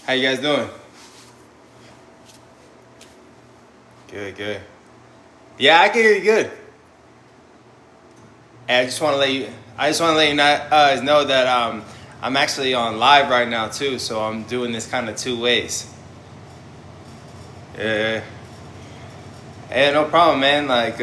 How you guys doing? Good. Yeah, I can hear you good. Hey, I just want to let you know that I'm actually on live right now too, so I'm doing this kind of two ways. Yeah. Hey, no problem, man. Like,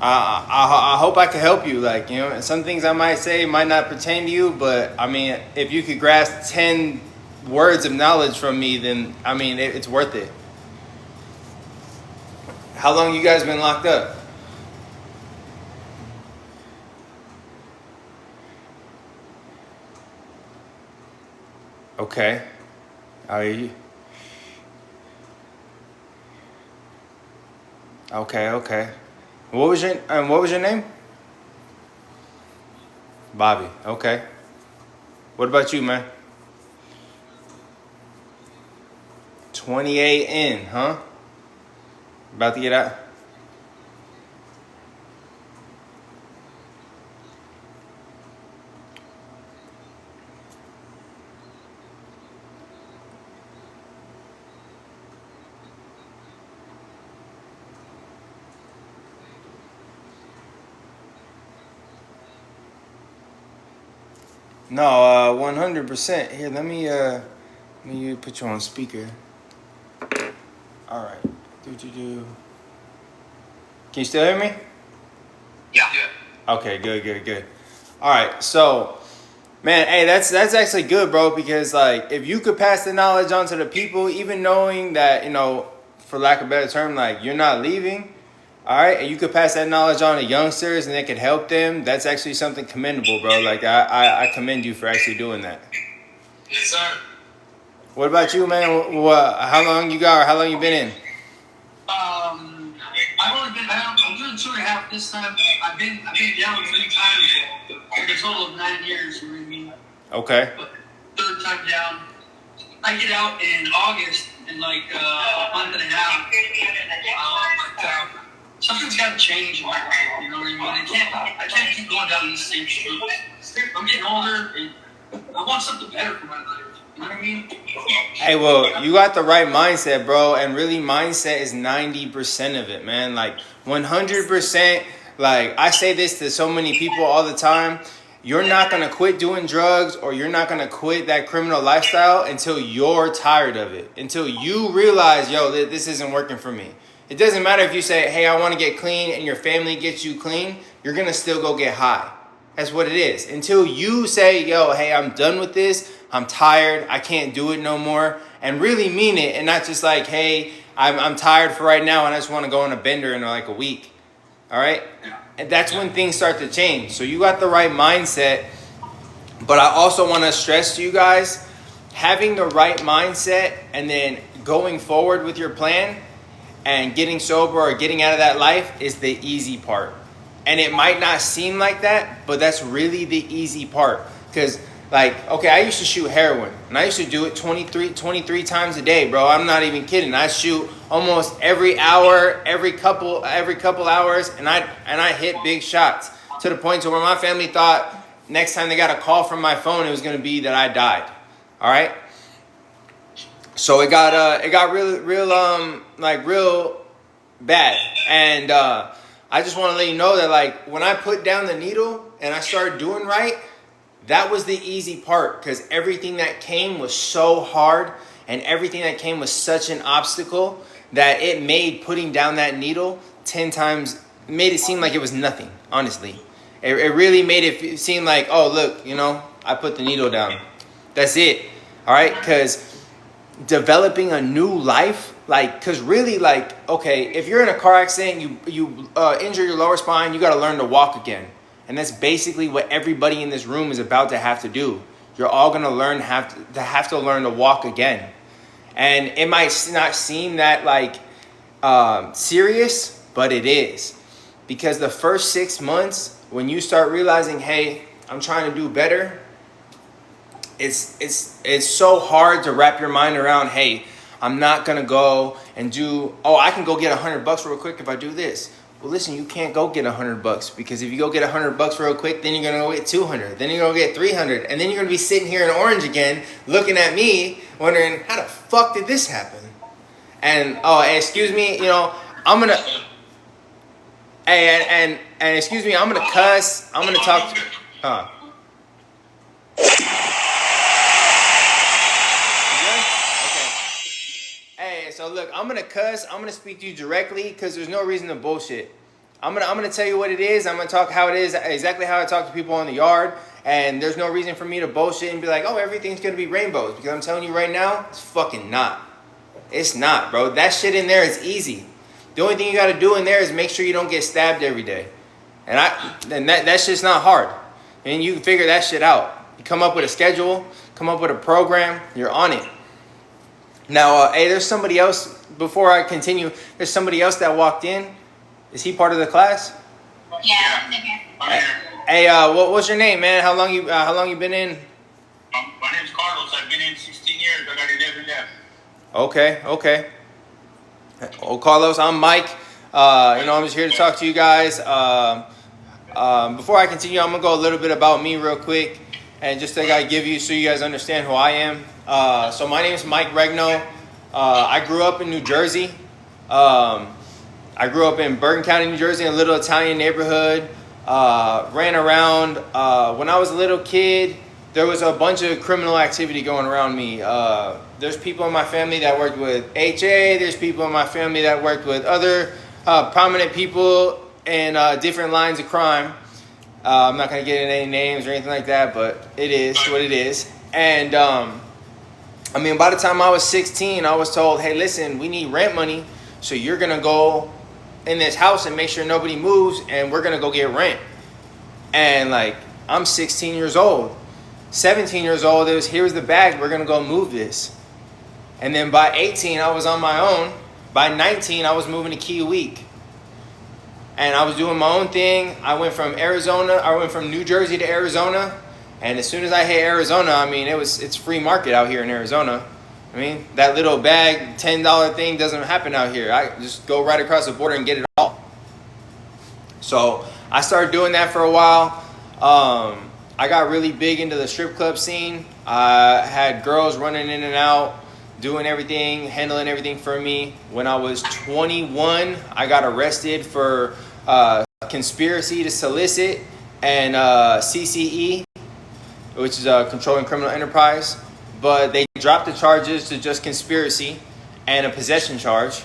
I hope I can help you. Like, some things I might say might not pertain to you, but I mean, if you could grasp 10 words of knowledge from me, then I mean, it's worth it. How long you guys been locked up? Okay. Are you? Okay. What was your name? Bobby. Okay. What about you, man? 28 in, huh? About to get out. No, 100%. Here, let me put you on speaker. All right. Do. Can you still hear me? Yeah. Okay, good. All right, so, man, hey, that's actually good, bro, because like if you could pass the knowledge on to the people, even knowing that, for lack of a better term, like you're not leaving, all right, and you could pass that knowledge on to youngsters and it could help them, that's actually something commendable, bro. Like I commend you for actually doing that. Yes, sir. What about you, man? How long you been in? I've only been down. I'm doing 2.5 this time. I've been down 3 times for a total of 9 years. You know what I mean? Okay. But third time down. I get out in August in like a month and a half. But something's got to change in my life. You know what I mean? I can't keep going down these same streets. I'm getting older, and I want something better for my life. You know what I mean? Hey, well, you got the right mindset, bro. And really, mindset is 90% of it, man. Like, 100%. Like, I say this to so many people all the time. You're not going to quit doing drugs or you're not going to quit that criminal lifestyle until you're tired of it. Until you realize, yo, this isn't working for me. It doesn't matter if you say, hey, I want to get clean and your family gets you clean. You're going to still go get high. That's what it is. Until you say, yo, hey, I'm done with this. I'm tired. I can't do it no more. And really mean it. And not just like, hey, I'm tired for right now and I just want to go on a bender in like a week. All right? And that's when things start to change. So you got the right mindset. But I also want to stress to you guys, having the right mindset and then going forward with your plan and getting sober or getting out of that life is the easy part. And it might not seem like that, but that's really the easy part. Because, like, okay, I used to shoot heroin. And I used to do it 23 times a day, bro. I'm not even kidding. I shoot almost every hour, every couple hours. And I hit big shots. To the point to where my family thought next time they got a call from my phone, it was going to be that I died. All right? So it got real bad. And I just want to let you know that, like, when I put down the needle and I started doing right, that was the easy part, because everything that came was so hard and everything that came was such an obstacle that it made putting down that needle 10 times, made it seem like it was nothing, honestly. It really made it seem like, oh, look, I put the needle down. That's it. All right? Because developing a new life, like, because really, like, okay, if you're in a car accident, you injure your lower spine, you got to learn to walk again. And that's basically what everybody in this room is about to have to do. You're all going to have to learn to walk again. And it might not seem that, like, serious, but it is. Because the first 6 months, when you start realizing, hey, I'm trying to do better, it's so hard to wrap your mind around, hey, I'm not going to go and I can go get $100 real quick if I do this. Well, listen, you can't go get $100 because if you go get $100 real quick, then you're gonna go get 200, then you're gonna get 300, and then you're gonna be sitting here in Orange again, looking at me, wondering how the fuck did this happen? And oh, and excuse me, you know, I'm gonna, hey, and excuse me, I'm gonna cuss, I'm gonna talk, huh? Hey, so look, I'm gonna cuss. I'm gonna speak to you directly because there's no reason to bullshit. I'm gonna tell you what it is. I'm gonna talk how it is, exactly how I talk to people in the yard, and there's no reason for me to bullshit and be like, oh, everything's gonna be rainbows, because I'm telling you right now, it's fucking not. It's not, bro. That shit in there is easy. The only thing you gotta do in there is make sure you don't get stabbed every day, and that shit's not hard, and you can figure that shit out. You come up with a schedule, come up with a program, you're on it. Now, hey, there's somebody else, before I continue, there's somebody else that walked in. Is he part of the class? Yeah, I'm here. Hey, what's your name, man? How long you been in? My name's Carlos. I've been in 16 years. I got 11 left. Okay. Oh, Carlos, I'm Mike. I'm just here to talk to you guys. Before I continue, I'm gonna go a little bit about me real quick, and just to give you so you guys understand who I am. So my name is Mike Regno. I grew up in New Jersey. I grew up in Bergen County, New Jersey, in a little Italian neighborhood. Ran around. When I was a little kid, there was a bunch of criminal activity going around me. There's people in my family that worked with HA. There's people in my family that worked with other prominent people in different lines of crime. I'm not going to get into any names or anything like that, but it is what it is. And by the time I was 16, I was told, hey, listen, we need rent money, so you're going to go in this house and make sure nobody moves, and we're going to go get rent. And, I'm 16 years old. 17 years old, it was, here's the bag, we're going to go move this. And then by 18, I was on my own. By 19, I was moving to Key and I was doing my own thing. I went from New Jersey to Arizona. And as soon as I hit Arizona, it's free market out here in Arizona. That little bag, $10 thing doesn't happen out here. I just go right across the border and get it all. So I started doing that for a while. I got really big into the strip club scene. I had girls running in and out, doing everything, handling everything for me. When I was 21, I got arrested for conspiracy to solicit and CCE, which is controlling criminal enterprise. But they dropped the charges to just conspiracy and a possession charge.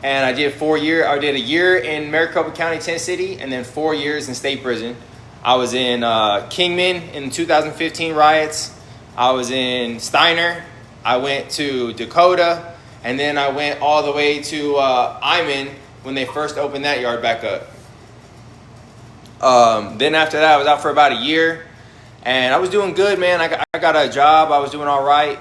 And I did a year in Maricopa County, Tent City, and then 4 years in state prison. I was in Kingman in the 2015 riots. I was in Steiner. I went to Dakota, and then I went all the way to Iman when they first opened that yard back up. Then after that, I was out for about a year, and I was doing good, man. I got a job. I was doing all right.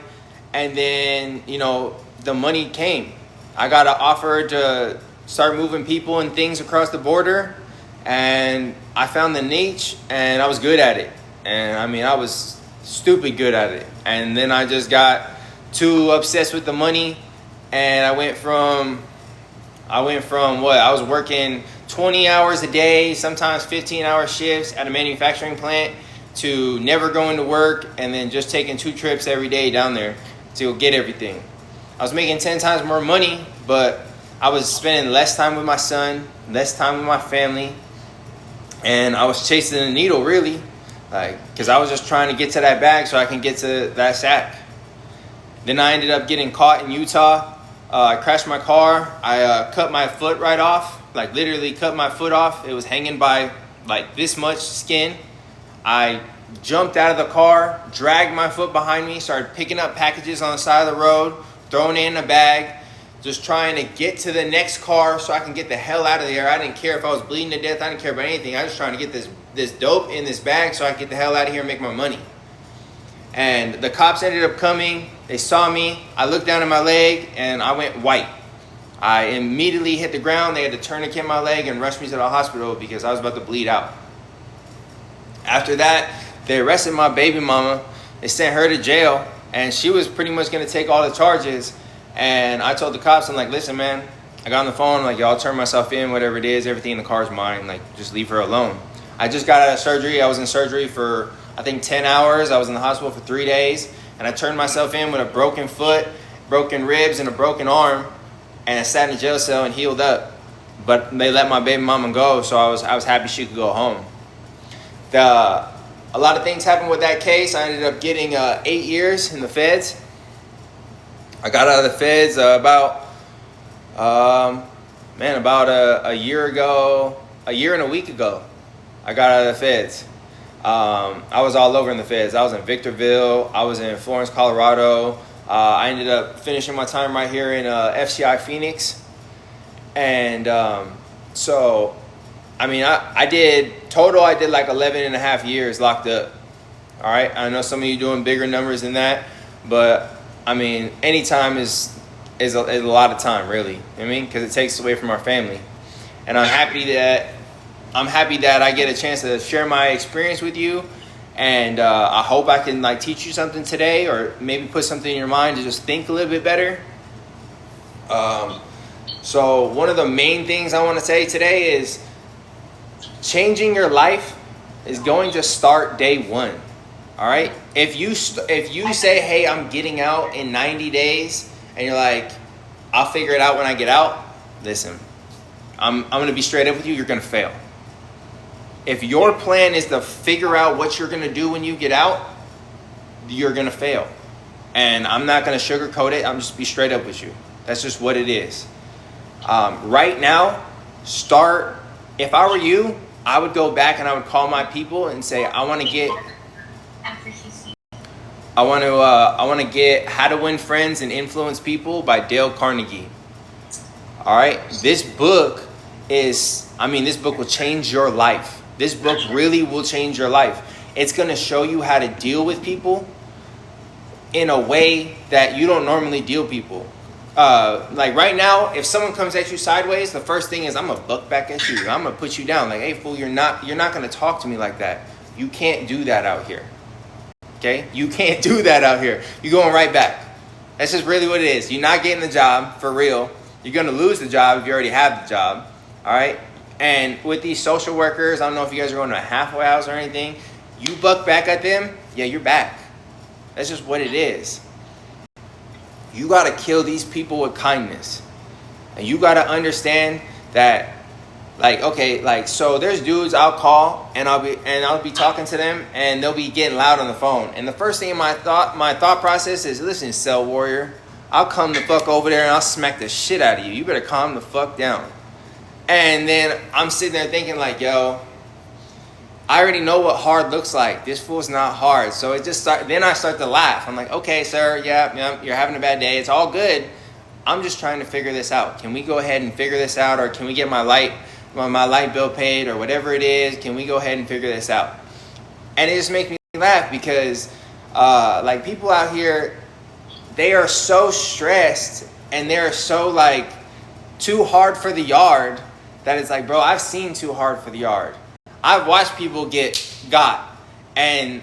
And then, the money came. I got an offer to start moving people and things across the border, and I found the niche, and I was good at it. And I was stupid good at it. And then I just got too obsessed with the money, and I went from what? I was working 20 hours a day, sometimes 15-hour shifts at a manufacturing plant, to never going to work and then just taking 2 trips every day down there to get everything. I was making 10 times more money, but I was spending less time with my son, less time with my family, and I was chasing the needle, really, because I was just trying to get to that bag so I can get to that sack. Then I ended up getting caught in Utah. I crashed my car. I cut my foot right off, literally cut my foot off. It was hanging by this much skin. I jumped out of the car, dragged my foot behind me, started picking up packages on the side of the road, throwing it in a bag, just trying to get to the next car so I can get the hell out of there. I didn't care if I was bleeding to death. I didn't care about anything. I was trying to get this dope in this bag so I could get the hell out of here and make my money. And the cops ended up coming. They saw me. I looked down at my leg, and I went white. I immediately hit the ground. They had to tourniquet my leg and rush me to the hospital because I was about to bleed out. After that, they arrested my baby mama. They sent her to jail, and she was pretty much going to take all the charges. And I told the cops, I'm like, listen, man, I got on the phone, like, yo, I'll turn myself in, whatever it is, everything in the car is mine. Like, just leave her alone. I just got out of surgery. I was in surgery for, I think, 10 hours. I was in the hospital for 3 days. And I turned myself in with a broken foot, broken ribs, and a broken arm. And I sat in a jail cell and healed up. But they let my baby mama go, so I was happy she could go home. A lot of things happened with that case. I ended up getting 8 years in the feds. I got out of the feds about a year ago, a year and a week ago. I got out of the feds. I was all over in the feds. I was in Victorville. I was in Florence, Colorado. I ended up finishing my time right here in FCI Phoenix. And so, I mean, I did like 11 and a half years locked up. All right. I know some of you doing bigger numbers than that, but I mean, any time is a lot of time, really. You know what I mean, because it takes away from our family. And I'm happy that I get a chance to share my experience with you. And I hope I can like teach you something today, or maybe put something in your mind to just think a little bit better. So one of the main things I want to say today is changing your life is going to start day one. All right. If you say, hey, I'm getting out in 90 days, and you're like, I'll figure it out when I get out. Listen, I'm going to be straight up with you. You're going to fail. If your plan is to figure out what you're going to do when you get out, you're going to fail. And I'm not going to sugarcoat it. I'm just be straight up with you. That's just what it is. Right now, if I were you, I would go back and I would call my people and say, I want to get How to Win Friends and Influence People by Dale Carnegie. All right. This book will change your life. This book really will change your life. It's going to show you how to deal with people in a way that you don't normally deal people. Like right now, if someone comes at you sideways, the first thing is I'm gonna buck back at you. I'm gonna put you down. Like, hey fool, you're not gonna talk to me like that. You can't do that out here. Okay? You can't do that out here. You're going right back. That's just really what it is. You're not getting the job for real. You're gonna lose the job if you already have the job. All right? And with these social workers, I don't know if you guys are going to a halfway house or anything. You buck back at them, yeah, you're back. That's just what it is. You got to kill these people with kindness. And you got to understand that, so there's dudes I'll call and I'll be talking to them and they'll be getting loud on the phone. And the first thing in my thought process is, listen, cell warrior, I'll come the fuck over there and I'll smack the shit out of you. You better calm the fuck down. And then I'm sitting there thinking like, yo, I already know what hard looks like. This fool's not hard. So then I start to laugh. I'm like, okay, sir, yeah, you're having a bad day. It's all good. I'm just trying to figure this out. Can we go ahead and figure this out? Or can we get my light bill paid or whatever it is? Can we go ahead and figure this out? And it just makes me laugh because people out here, they are so stressed and they're so too hard for the yard that it's like, bro, I've seen too hard for the yard. I've watched people get got, and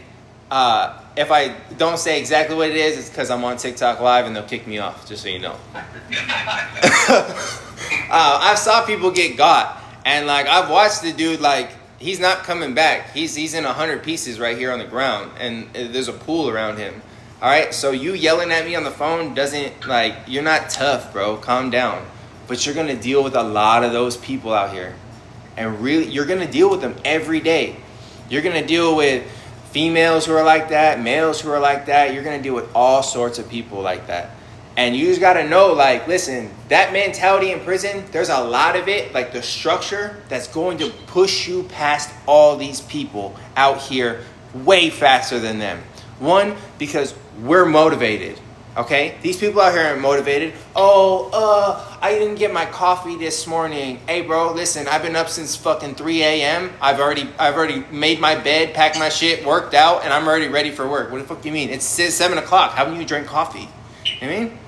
if I don't say exactly what it is, it's because I'm on TikTok Live and they'll kick me off, just so you know. I saw people get got, and I've watched the dude, he's not coming back. He's in 100 pieces right here on the ground, and there's a pool around him. All right, so you yelling at me on the phone doesn't, you're not tough, bro. Calm down. But you're going to deal with a lot of those people out here. And really, you're going to deal with them every day. You're going to deal with females who are like that, males who are like that. You're going to deal with all sorts of people like that. And you just got to know, listen, that mentality in prison, there's a lot of it, the structure that's going to push you past all these people out here way faster than them. One, because we're motivated. Okay, these people out here aren't motivated. I didn't get my coffee this morning. Hey, bro, listen, I've been up since fucking 3 a.m. I've already made my bed, packed my shit, worked out, and I'm already ready for work. What the fuck do you mean? It's 7 o'clock. Haven't you drank coffee? You know what I mean?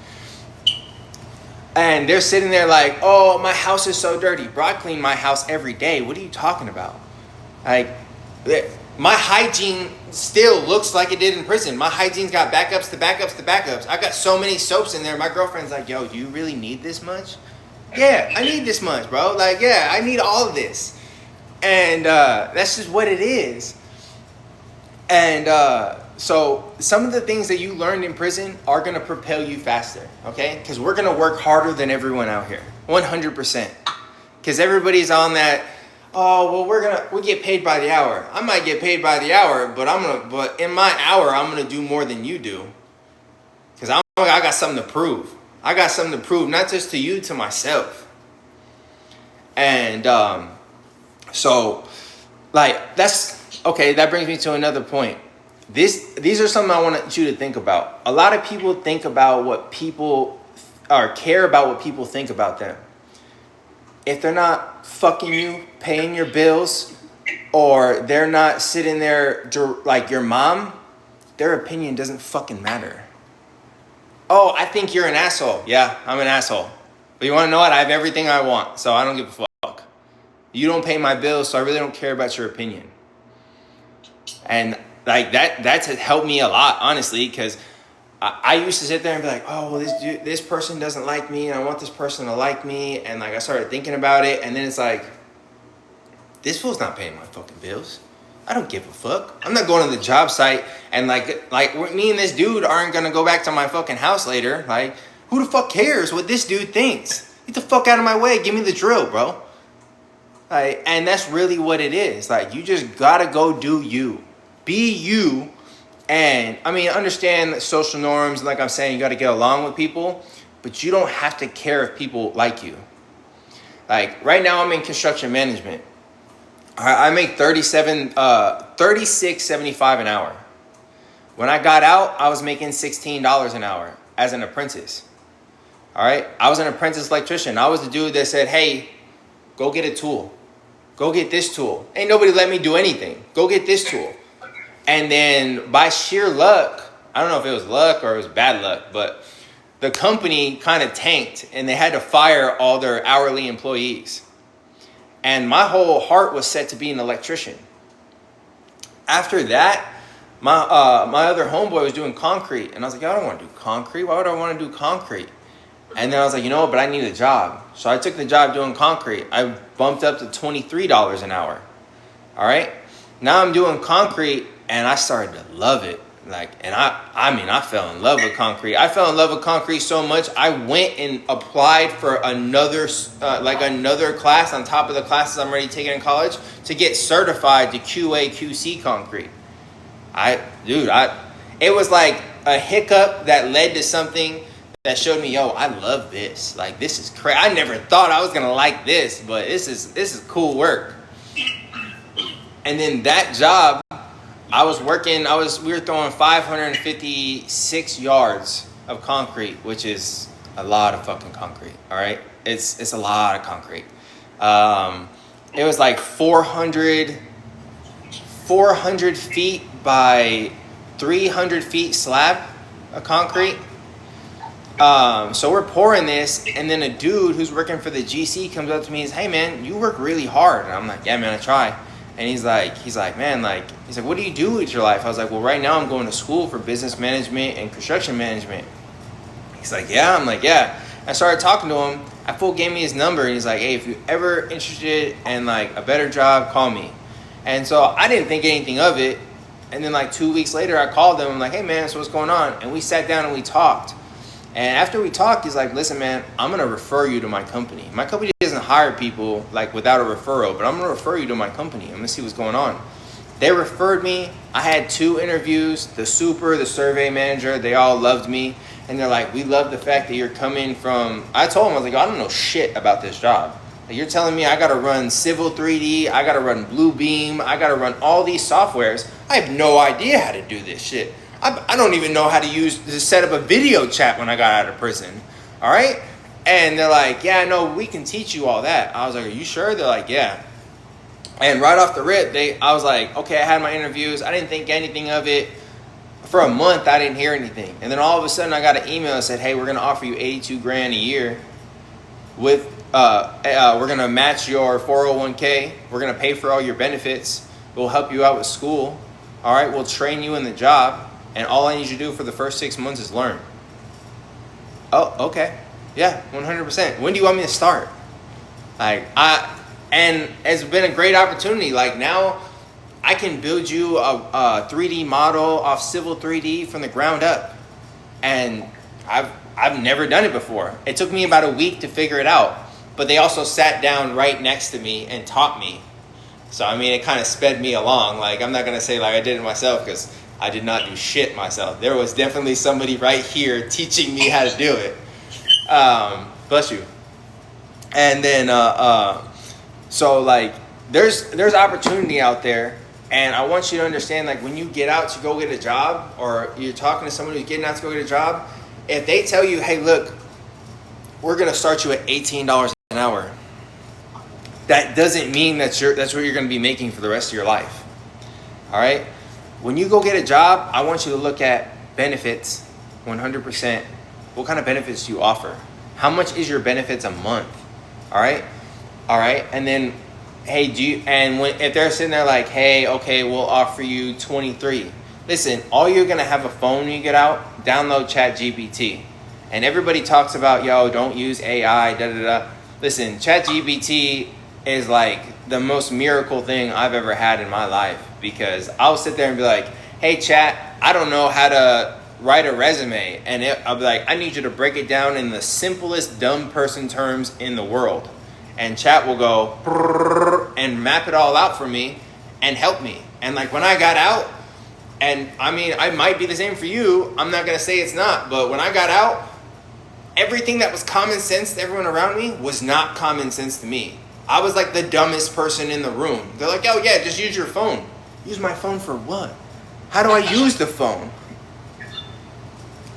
And they're sitting there my house is so dirty. Bro, I clean my house every day. What are you talking about? My hygiene still looks like it did in prison. My hygiene's got backups to backups to backups. I got so many soaps in there. My girlfriend's like, yo, do you really need this much? Yeah, I need this much, bro. Like, yeah, I need all of this. And that's just what it is. And so some of the things that you learned in prison are going to propel you faster, okay? Because we're going to work harder than everyone out here, 100%. Because everybody's on that, oh, well, we get paid by the hour. I might get paid by the hour, but in my hour, I'm going to do more than you do. Because I got something to prove. I got something to prove, not just to you, to myself. And so, like, that's, okay, that brings me to another point. These are something I want you to think about. A lot of people think about what people, or care about what people think about them. If they're not fucking you, paying your bills, or they're not sitting there like your mom, their opinion doesn't fucking matter. Oh, I think you're an asshole. Yeah, I'm an asshole. But you want to know what? I have everything I want, so I don't give a fuck. You don't pay my bills, so I really don't care about your opinion. And like that's helped me a lot, honestly, because I used to sit there and be like, oh, well, this person doesn't like me, and I want this person to like me, and like I started thinking about it, and then it's like, this fool's not paying my fucking bills. I don't give a fuck. I'm not going to the job site and like me and this dude aren't gonna go back to my fucking house later. Like, who the fuck cares what this dude thinks? Get the fuck out of my way. Give me the drill, bro. Like, and that's really what it is. Like, you just gotta go do you. Be you. And I mean, understand social norms. Like I'm saying, you gotta get along with people, but you don't have to care if people like you. Like right now I'm in construction management. I make $36.75 an hour. When I got out, I was making $16 an hour as an apprentice. All right? I was an apprentice electrician. I was the dude that said, hey, go get a tool. Go get this tool. Ain't nobody let me do anything. Go get this tool. And then by sheer luck, I don't know if it was luck or it was bad luck, but the company kind of tanked and they had to fire all their hourly employees. And my whole heart was set to be an electrician. After that, my other homeboy was doing concrete. And I was like, I don't want to do concrete. Why would I want to do concrete? And then I was like, you know what, but I need a job. So I took the job doing concrete. I bumped up to $23 an hour. All right? Now I'm doing concrete, and I started to love it. Like, and I fell in love with concrete. I fell in love with concrete so much, I went and applied for another class on top of the classes I'm already taking in college to get certified to QA, QC concrete. It was like a hiccup that led to something that showed me, yo, I love this. Like, this is crazy. I never thought I was going to like this, but this is cool work. And then that job, we were throwing 556 yards of concrete, which is a lot of fucking concrete, all right? It's a lot of concrete. It was like 400 feet by 300 feet slab of concrete. So we're pouring this, and then a dude who's working for the GC comes up to me and says, hey, man, you work really hard. And I'm like, yeah, man, I try. And he's like, man, what do you do with your life? I was like, well, right now I'm going to school for business management and construction management. He's like, yeah. I'm like, yeah. I started talking to him. I gave me his number, and he's like, hey, if you're ever interested in like a better job, call me. And so I didn't think anything of it. And then like 2 weeks later, I called him. I'm like, hey, man, so what's going on? And we sat down and we talked. And after we talked, he's like, listen, man, I'm going to refer you to my company. My company doesn't hire people like without a referral, but I'm going to refer you to my company. I'm going to see what's going on. They referred me. I had 2 interviews. The survey manager, they all loved me. And they're like, we love the fact that you're coming from, I told them, I was like, I don't know shit about this job. Like, you're telling me I got to run Civil 3D, I got to run Bluebeam, I got to run all these softwares. I have no idea how to do this shit. I don't even know how to set up a video chat when I got out of prison. All right? And they're like, yeah, no, we can teach you all that. I was like, are you sure? They're like, yeah. And right off the rip, I was like, okay, I had my interviews. I didn't think anything of it. For a month, I didn't hear anything. And then all of a sudden, I got an email that said, hey, we're going to offer you $82,000 a year with, we're going to match your 401k. We're going to pay for all your benefits. We'll help you out with school. All right, we'll train you in the job. And all I need you to do for the first 6 months is learn. Oh, okay. Yeah, 100%. When do you want me to start? And it's been a great opportunity. Like now, I can build you a 3D model off Civil 3D from the ground up, and I've never done it before. It took me about a week to figure it out, but they also sat down right next to me and taught me. So I mean, it kind of sped me along. Like I'm not gonna say like I did it myself because I did not do shit myself. There was definitely somebody right here teaching me how to do it. Bless you. And then so like there's opportunity out there, and I want you to understand, like when you get out to go get a job, or you're talking to someone who's getting out to go get a job, if they tell you, hey look, we're gonna start you at $18 an hour, that doesn't mean that's what you're gonna be making for the rest of your life. All right? When you go get a job, I want you to look at benefits 100%. What kind of benefits do you offer? How much is your benefits a month? All right? And then, hey, if they're sitting there like, hey, okay, we'll offer you 23. Listen, all you're gonna have a phone when you get out, download ChatGPT. And everybody talks about, yo, don't use AI, da-da-da. Listen, ChatGPT is like the most miracle thing I've ever had in my life, because I'll sit there and be like, hey, Chat, I don't know how to write a resume. And I'll be like, I need you to break it down in the simplest dumb person terms in the world. And Chat will go and map it all out for me and help me. And like when I got out, and I mean, I might be the same for you. I'm not going to say it's not. But when I got out, everything that was common sense to everyone around me was not common sense to me. I was like the dumbest person in the room. They're like, oh yeah, just use your phone. Use my phone for what? How do I use the phone?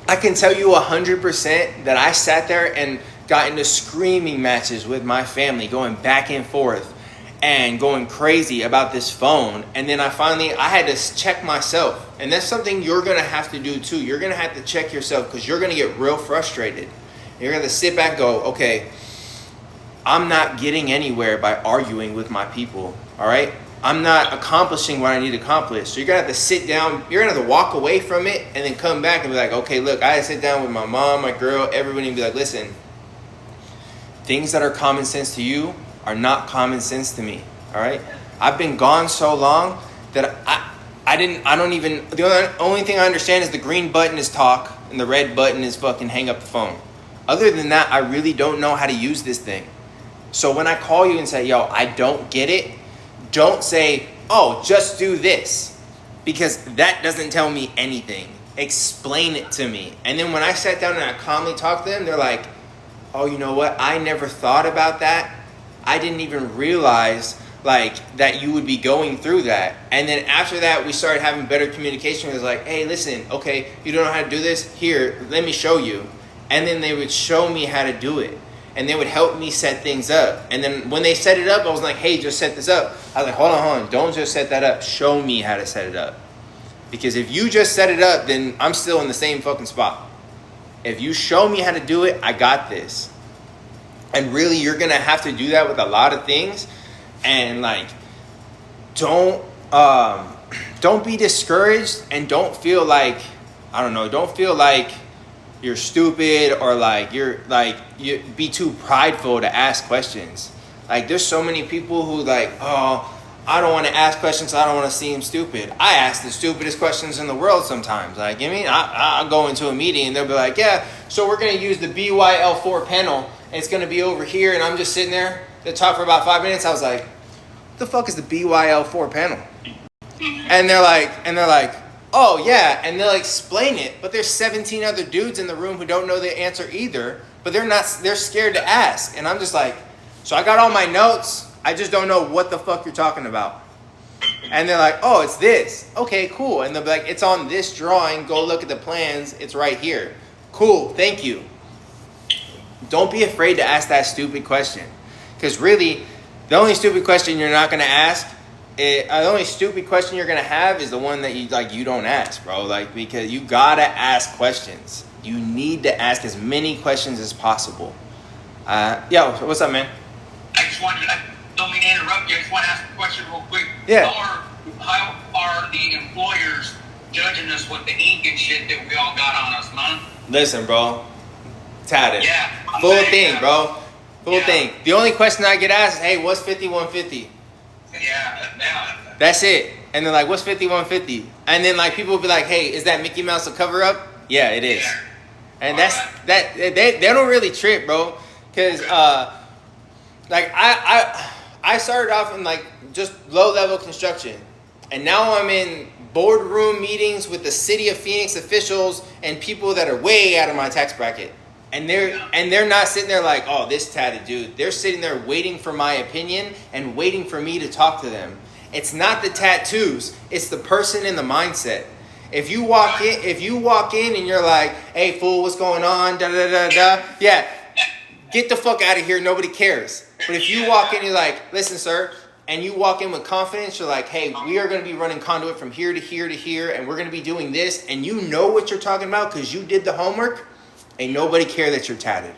I can tell you 100% that I sat there and got into screaming matches with my family, going back and forth and going crazy about this phone. And then I had to check myself. And that's something you're going to have to do too. You're going to have to check yourself, because you're going to get real frustrated. You're going to sit back and go, okay, I'm not getting anywhere by arguing with my people, all right? I'm not accomplishing what I need to accomplish. So you're going to have to sit down. You're going to have to walk away from it and then come back and be like, okay, look, I had to sit down with my mom, my girl, everybody, and be like, listen, things that are common sense to you are not common sense to me, all right? I've been gone so long that the only thing I understand is the green button is talk and the red button is fucking hang up the phone. Other than that, I really don't know how to use this thing. So when I call you and say, yo, I don't get it, don't say, oh, just do this, because that doesn't tell me anything. Explain it to me. And then when I sat down and I calmly talked to them, they're like, oh, you know what? I never thought about that. I didn't even realize like that you would be going through that. And then after that, we started having better communication. It was like, hey, listen, okay, you don't know how to do this? Here, let me show you. And then they would show me how to do it. And they would help me set things up. And then when they set it up, I was like, hey, just set this up. I was like, hold on. Don't just set that up. Show me how to set it up. Because if you just set it up, then I'm still in the same fucking spot. If you show me how to do it, I got this. And really, you're going to have to do that with a lot of things. And like, don't be discouraged, and don't feel like, don't feel like you're stupid, or like you be too prideful to ask questions. Like there's so many people who like, oh, I don't want to ask questions, I don't want to seem stupid. I ask the stupidest questions in the world sometimes. Like, I mean, I'll go into a meeting and they'll be like, yeah, so we're going to use the BYL4 panel. And it's going to be over here. And I'm just sitting there to talk for about 5 minutes. I was like, what the fuck is the BYL4 panel? And they're like, oh yeah. And they'll explain it. But there's 17 other dudes in the room who don't know the answer either. But they're scared to ask. And I'm just like, so I got all my notes. I just don't know what the fuck you're talking about. And they're like, oh, it's this. Okay, cool. And they'll be like, it's on this drawing. Go look at the plans. It's right here. Cool, thank you. Don't be afraid to ask that stupid question. Because really, the only stupid question you're not going to ask, the only stupid question you're going to have is the one that you don't ask, bro. Like, because you got to ask questions. You need to ask as many questions as possible. Yo, what's up, man? I don't mean to interrupt you. I just want to ask a question real quick. Yeah. How are the employers judging us with the ink and shit that we all got on us, man? Listen, bro. Tatted. Yeah. Full thing, bro. Full Yeah. thing. The only question I get asked is, hey, what's 5150? Yeah. That's it. And they're like, what's 5150? And then like people will be like, hey, is that Mickey Mouse a cover up? Yeah, it is. Yeah. And that's that they don't really trip, bro. Cause like I started off in like just low level construction. And now I'm in boardroom meetings with the city of Phoenix officials and people that are way out of my tax bracket. And they're not sitting there like, oh, this tatted dude. They're sitting there waiting for my opinion and waiting for me to talk to them. It's not the tattoos, it's the person and the mindset. If you walk in and you're like, hey fool, what's going on? Da da da da. Yeah. Get the fuck out of here, nobody cares. But if you walk in, you're like, listen, sir, and you walk in with confidence, you're like, hey, we are going to be running conduit from here to here to here, and we're going to be doing this, and you know what you're talking about because you did the homework, ain't nobody care that you're tatted.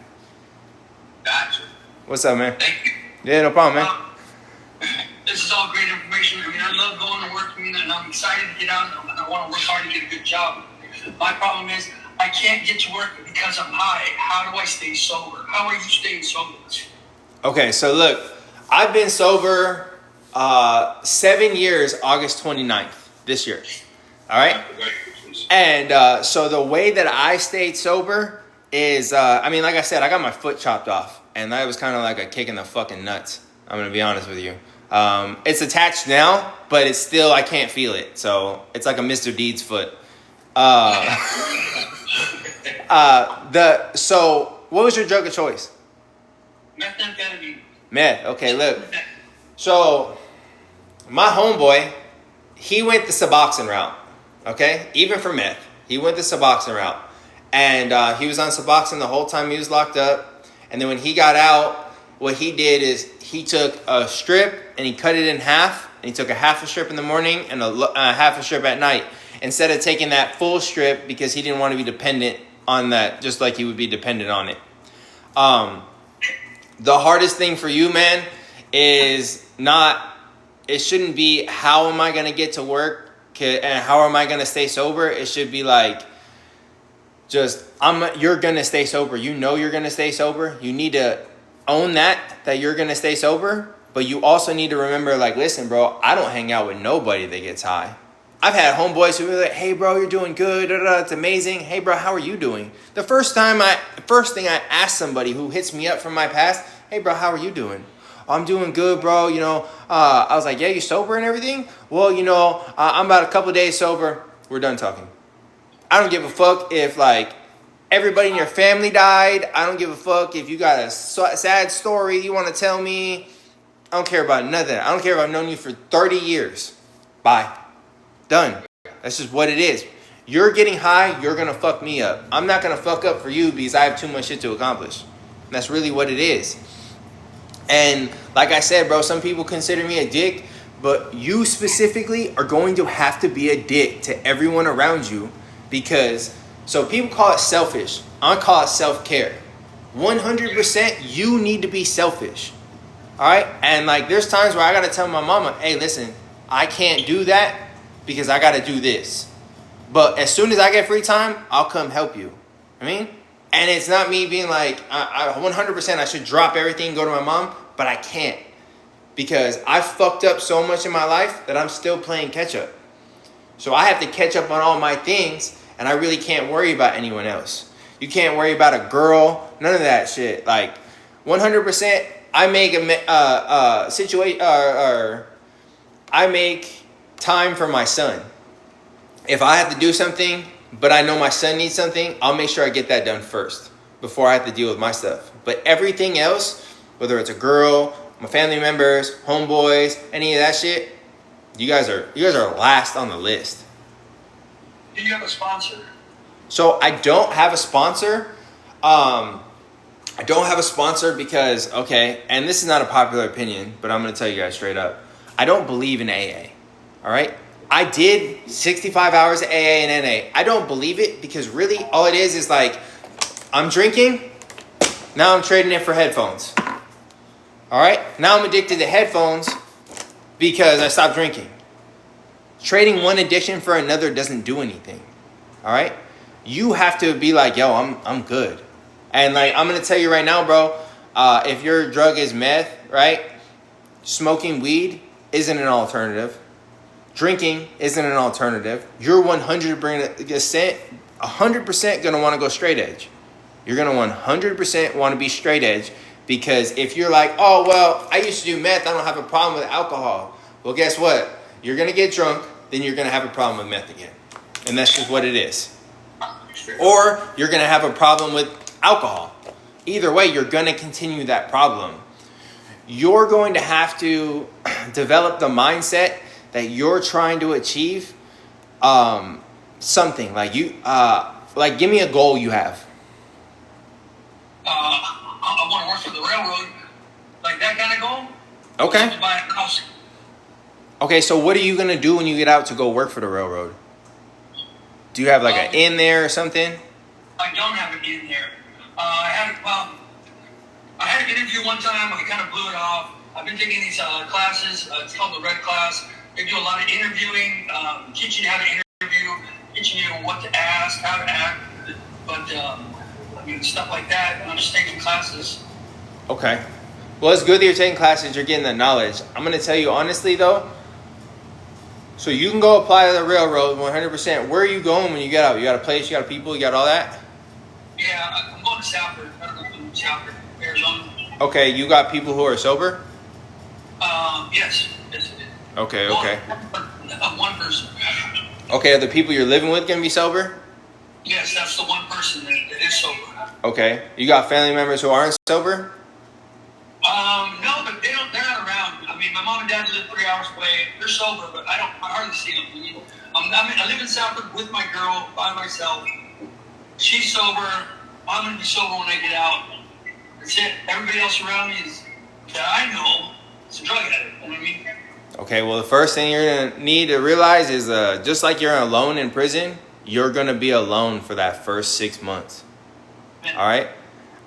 Gotcha. What's up, man? Thank you. Yeah, no problem, man. This is all great information. I mean, I love going to work, and I'm excited to get out, and I want to work hard to get a good job. My problem is I can't get to work because I'm high. How do I stay sober? How are you staying sober? Okay, so look, I've been sober 7 years, August 29th, this year. All right? And so the way that I stayed sober is, I mean, like I said, I got my foot chopped off. And that was kind of like a kick in the fucking nuts. I'm going to be honest with you. It's attached now, but it's still, I can't feel it. So it's like a Mr. Deeds foot. So what was your drug of choice? Methamphetamine. Meth. Okay, look. So my homeboy, he went the Suboxone route. Okay, even for meth, he went the Suboxone route, and he was on Suboxone the whole time he was locked up. And then when he got out, what he did is he took a strip and he cut it in half, and he took a half a strip in the morning and a half a strip at night, instead of taking that full strip because he didn't want to be dependent on that, just like he would be dependent on it. The hardest thing for you, man, is not, it shouldn't be how am I going to get to work and how am I going to stay sober. It should be like, just, you're going to stay sober. You know you're going to stay sober. You need to own that you're going to stay sober. But you also need to remember, like, listen, bro, I don't hang out with nobody that gets high. I've had homeboys who were like, hey, bro, you're doing good. It's amazing. Hey, bro, how are you doing? The first thing I ask somebody who hits me up from my past, hey, bro, how are you doing? Oh, I'm doing good, bro. You know, I was like, yeah, you sober and everything? Well, you know, I'm about a couple of days sober. We're done talking. I don't give a fuck if, like, everybody in your family died. I don't give a fuck if you got a sad story you want to tell me. I don't care about nothing. I don't care if I've known you for 30 years. Bye. Done. That's just what it is. You're getting high, you're going to fuck me up. I'm not going to fuck up for you because I have too much shit to accomplish. And that's really what it is. And like I said, bro, some people consider me a dick, but you specifically are going to have to be a dick to everyone around you because, so people call it selfish. I call it self-care. 100% you need to be selfish. All right? And like there's times where I got to tell my mama, hey, listen, I can't do that because I got to do this. But as soon as I get free time, I'll come help you. I mean, and it's not me being like, 100% I should drop everything and go to my mom, but I can't. Because I fucked up so much in my life that I'm still playing catch up. So I have to catch up on all my things, and I really can't worry about anyone else. You can't worry about a girl, none of that shit. Like, 100% I make a situation, or I make time for my son. If I have to do something, but I know my son needs something, I'll make sure I get that done first before I have to deal with my stuff. But everything else, whether it's a girl, my family members, homeboys, any of that shit, you guys are last on the list. Do you have a sponsor? So I don't have a sponsor. I don't have a sponsor because, okay, and this is not a popular opinion, but I'm going to tell you guys straight up. I don't believe in AA. All right? I did 65 hours of AA and NA. I don't believe it because really all it is like I'm drinking. Now I'm trading it for headphones. All right? Now I'm addicted to headphones because I stopped drinking. Trading one addiction for another doesn't do anything. All right? You have to be like, yo, I'm good. And like I'm gonna tell you right now, bro, if your drug is meth, right? Smoking weed isn't an alternative. Drinking isn't an alternative. You're 100% gonna want to go straight edge. You're gonna 100% want to be straight edge, because if you're like, oh well, I used to do meth, I don't have a problem with alcohol. Well, guess what? You're gonna get drunk, then you're gonna have a problem with meth again, and that's just what it is. Or you're gonna have a problem with alcohol. Either way, you're gonna continue that problem. You're going to have to develop the mindset that you're trying to achieve something. Like like give me a goal you have. I want to work for the railroad, like that kind of goal. Okay. To buy a house. Okay, so what are you gonna do when you get out to go work for the railroad? Do you have like an in there or something? I don't have it in there. I had an interview one time. I kind of blew it off. I've been taking these classes. It's called the Red Class. They do a lot of interviewing, teaching you how to interview, teaching you what to ask, how to act, but stuff like that. And I'm just taking classes. Okay. Well, it's good that you're taking classes. You're getting the knowledge. I'm gonna tell you honestly though. So you can go apply to the railroad 100%. Where are you going when you get out? You got a place, you got people, you got all that? Yeah, I'm going to Southford. I don't know if I'm in Southford, Arizona. Okay, you got people who are sober? Yes. Yes, it is. Okay. One person. Okay, are the people you're living with gonna be sober? Yes, that's the one person that is sober. Okay. You got family members who aren't sober? No, but they're not around. I mean, my mom and dad live 3 hours away. They're sober, but I hardly see them. I live in Southford with my girl by myself. She's sober. I'm gonna be sober when I get out. That's it. Everybody else around me that I know is a drug addict. You know what I mean? Okay, well, the first thing you're going to need to realize is just like you're alone in prison, you're going to be alone for that first 6 months. All right?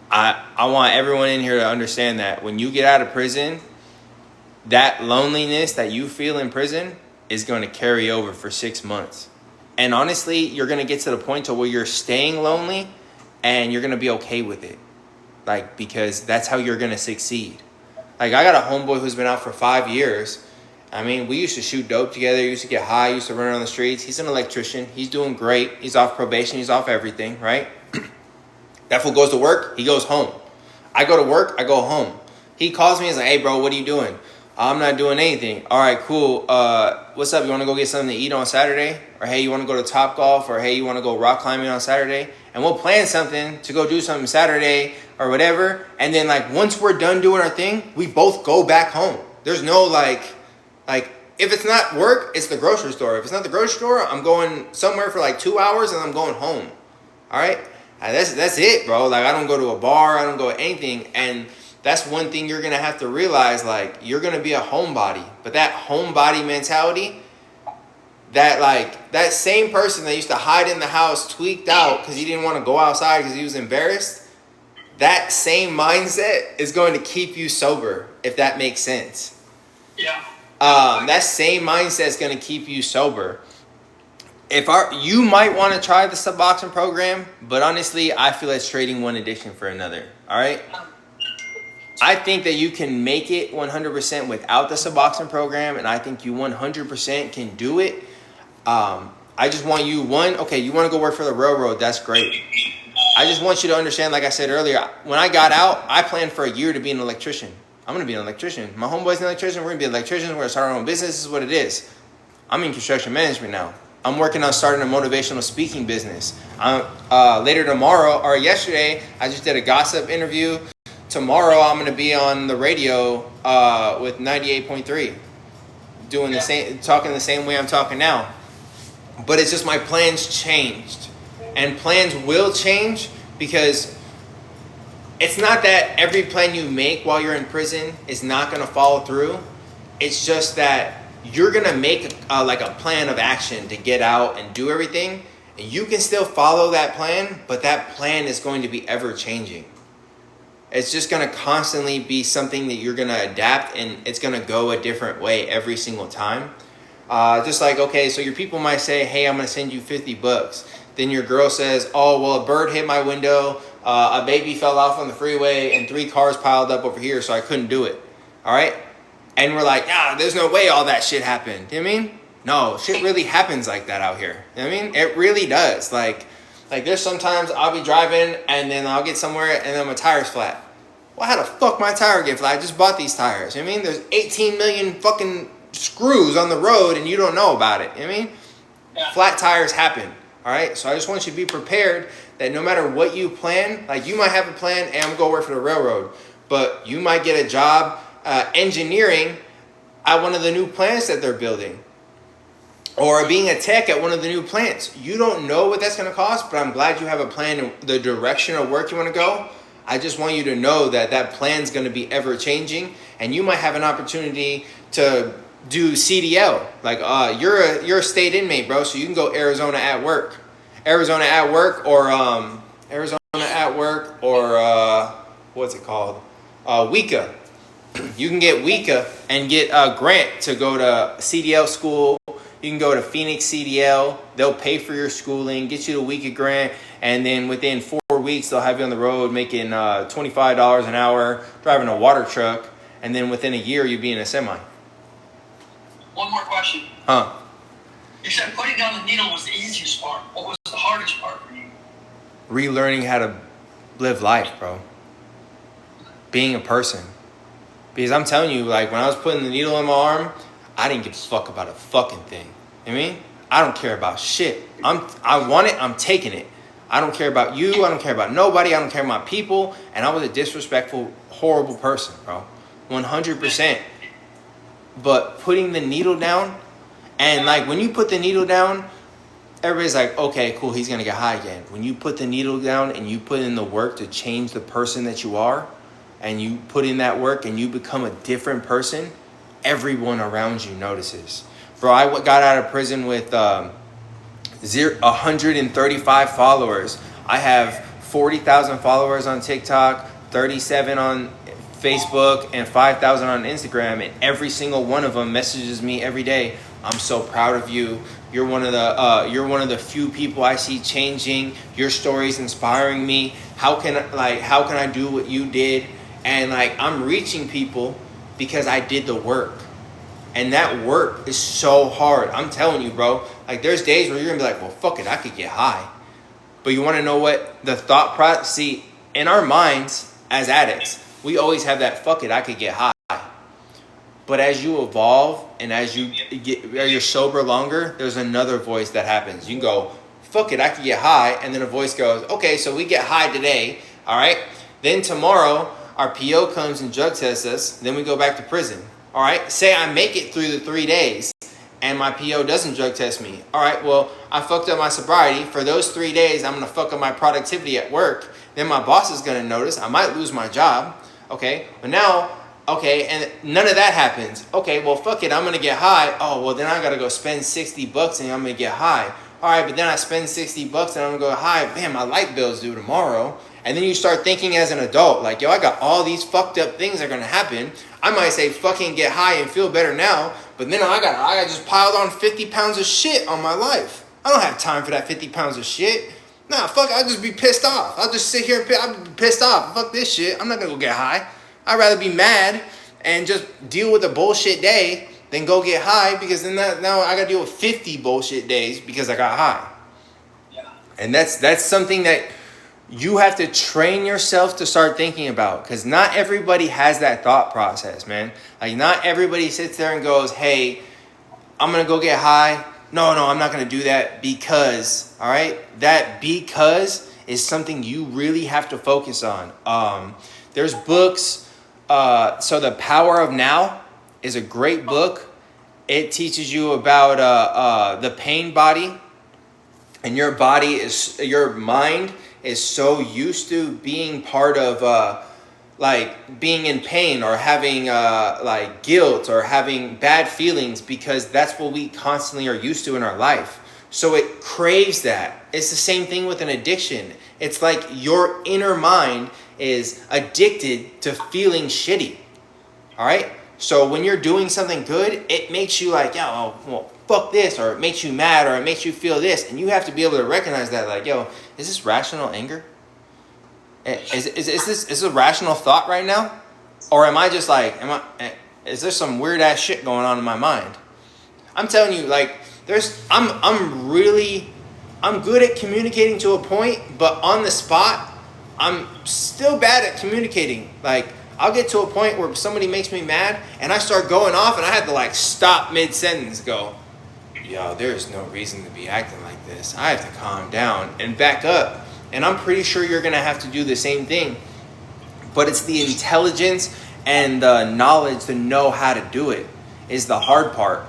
I want everyone in here to understand that when you get out of prison, that loneliness that you feel in prison is going to carry over for 6 months. And honestly, you're going to get to the point to where you're staying lonely and you're going to be okay with it. Like, because that's how you're going to succeed. Like, I got a homeboy who's been out for 5 years. I mean, we used to shoot dope together, used to get high, used to run around the streets. He's an electrician. He's doing great. He's off probation. He's off everything, right? That fool goes to work. He goes home. I go to work. I go home. He calls me. He's like, hey, bro, what are you doing? I'm not doing anything. All right, cool. What's up? You want to go get something to eat on Saturday? Or, hey, you want to go to Topgolf? Or, hey, you want to go rock climbing on Saturday? And we'll plan something to go do something Saturday or whatever. And then, like, once we're done doing our thing, we both go back home. There's no, like, if it's not work, it's the grocery store. If it's not the grocery store, I'm going somewhere for, like, 2 hours and I'm going home. All right? That's it, bro. Like, I don't go to a bar. I don't go to anything. And that's one thing you're going to have to realize. Like, you're going to be a homebody. But that homebody mentality, that same person that used to hide in the house tweaked out because he didn't want to go outside because he was embarrassed, that same mindset is going to keep you sober, if that makes sense. Yeah. That same mindset is going to keep you sober. You might want to try the Suboxone program, but honestly, I feel it's trading one addiction for another. All right. I think that you can make it 100% without the Suboxone program, and I think you 100% can do it. I just want you, you want to go work for the railroad. That's great. I just want you to understand, like I said earlier, when I got out, I planned for a year to be an electrician. I'm going to be an electrician. My homeboy's an electrician. We're going to be electricians. We're going to start our own business. This is what it is. I'm in construction management now. I'm working on starting a motivational speaking business. Later tomorrow, or yesterday, I just did a gossip interview. Tomorrow, I'm going to be on the radio with 98.3, doing the same, talking the same way I'm talking now. But it's just my plans changed, and plans will change because it's not that every plan you make while you're in prison is not going to follow through. It's just that you're going to make a plan of action to get out and do everything. And you can still follow that plan, but that plan is going to be ever changing. It's just going to constantly be something that you're going to adapt, and it's going to go a different way every single time. Just like, okay, so your people might say, hey, I'm going to send you $50. Then your girl says, oh, well, a bird hit my window. a baby fell off on the freeway and 3 cars piled up over here, so I couldn't do it. All right? And we're like, there's no way all that shit happened. You know what I mean? No, shit really happens like that out here. You know what I mean? It really does. Like there's sometimes I'll be driving and then I'll get somewhere and then my tire's flat. Well, how the fuck my tire get flat? I just bought these tires. You know what I mean? There's 18 million fucking screws on the road and you don't know about it. You know what I mean? Yeah. Flat tires happen. All right? So I just want you to be prepared that no matter what you plan, like you might have a plan, and I'm going to work for the railroad, but you might get a job engineering at one of the new plants that they're building, or being a tech at one of the new plants. You don't know what that's going to cost, but I'm glad you have a plan in the direction of work you want to go. I just want you to know that that plan's going to be ever changing, and you might have an opportunity to do CDL. Like you're a state inmate, bro, so you can go Arizona at work, or what's it called? WICA. You can get WICA and get a grant to go to CDL school. You can go to Phoenix CDL. They'll pay for your schooling, get you the WICA grant, and then within 4 weeks, they'll have you on the road making $25 an hour, driving a water truck, and then within a year, you'll be in a semi. One more question. Huh? You said putting down the needle was the easiest part. What was the hardest part for you? Relearning how to live life, bro. Being a person. Because I'm telling you, like, when I was putting the needle in my arm, I didn't give a fuck about a fucking thing. You know what I mean? I don't care about shit. I want it, I'm taking it. I don't care about you, I don't care about nobody, I don't care about people, and I was a disrespectful, horrible person, bro. 100%. But putting the needle down, and like when you put the needle down, everybody's like, okay, cool, he's gonna get high again. When you put the needle down and you put in the work to change the person that you are, and you put in that work and you become a different person, everyone around you notices. Bro, I got out of prison with 135 followers. I have 40,000 followers on TikTok, 37 on Facebook, and 5,000 on Instagram. And every single one of them messages me every day. I'm so proud of you. You're one of the few people I see changing. Your story's inspiring me. How can I do what you did? And like I'm reaching people because I did the work. And that work is so hard. I'm telling you, bro. Like there's days where you're gonna be like, well, fuck it, I could get high. But you wanna know what the thought process, see, in our minds as addicts, we always have that fuck it, I could get high. But as you evolve and as you're sober longer, there's another voice that happens. You can go, fuck it, I could get high. And then a voice goes, okay, so we get high today, all right? Then tomorrow, our PO comes and drug tests us. Then we go back to prison, all right? Say I make it through the 3 days and my PO doesn't drug test me. All right, well, I fucked up my sobriety. For those 3 days, I'm going to fuck up my productivity at work. Then my boss is going to notice. I might lose my job, okay? But now, okay, and none of that happens. Okay, well, fuck it, I'm going to get high. Oh, well, then I got to go spend $60 and I'm going to get high. All right, but then I spend $60 and I'm going to go high. Man, my light bill's due tomorrow. And then you start thinking as an adult, like, yo, I got all these fucked up things that are going to happen. I might say fucking get high and feel better now, but then I got just piled on 50 pounds of shit on my life. I don't have time for that 50 pounds of shit. Nah, fuck, I'll just be pissed off. I'll just sit here and I'll be pissed off. Fuck this shit. I'm not going to go get high. I'd rather be mad and just deal with a bullshit day than go get high, because then now I got to deal with 50 bullshit days because I got high. Yeah. And that's something that you have to train yourself to start thinking about, because not everybody has that thought process, man. Like not everybody sits there and goes, hey, I'm going to go get high. No, I'm not going to do that because, all right? That because is something you really have to focus on. There's books. So The Power of Now is a great book. It teaches you about the pain body, and your mind is so used to being part of like being in pain or having like guilt or having bad feelings, because that's what we constantly are used to in our life. So it craves that. It's the same thing with an addiction. It's like your inner mind is addicted to feeling shitty. All right? So when you're doing something good, it makes you like, yo, well, fuck this, or it makes you mad, or it makes you feel this. And you have to be able to recognize that, like, yo, is this rational anger? Is this a rational thought right now? Or am I just like, is there some weird ass shit going on in my mind? I'm telling you, like, I'm good at communicating to a point, but on the spot, I'm still bad at communicating. Like, I'll get to a point where somebody makes me mad and I start going off and I have to like stop mid-sentence, go, yo, there's no reason to be acting like this. I have to calm down and back up. And I'm pretty sure you're going to have to do the same thing. But it's the intelligence and the knowledge to know how to do it is the hard part.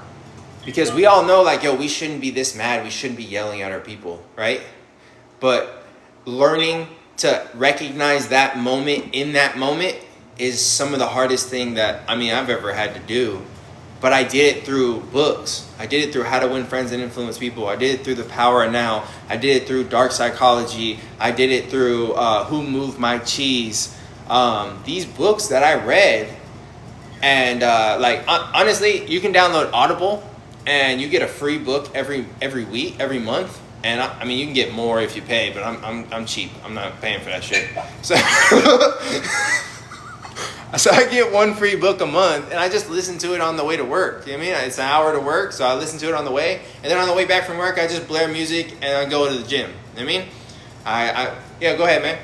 Because we all know, like, yo, we shouldn't be this mad. We shouldn't be yelling at our people, right? But learning to recognize that moment in that moment is some of the hardest thing that, I've ever had to do. But I did it through books. I did it through How to Win Friends and Influence People. I did it through The Power of Now. I did it through Dark Psychology. I did it through Who Moved My Cheese. These books that I read. And honestly, you can download Audible and you get a free book every week, every month. And you can get more if you pay, but I'm cheap. I'm not paying for that shit. So I get one free book a month, and I just listen to it on the way to work. You know what I mean? It's an hour to work, so I listen to it on the way. And then on the way back from work, I just blare music, and I go to the gym. You know what I mean? Yeah, go ahead, man.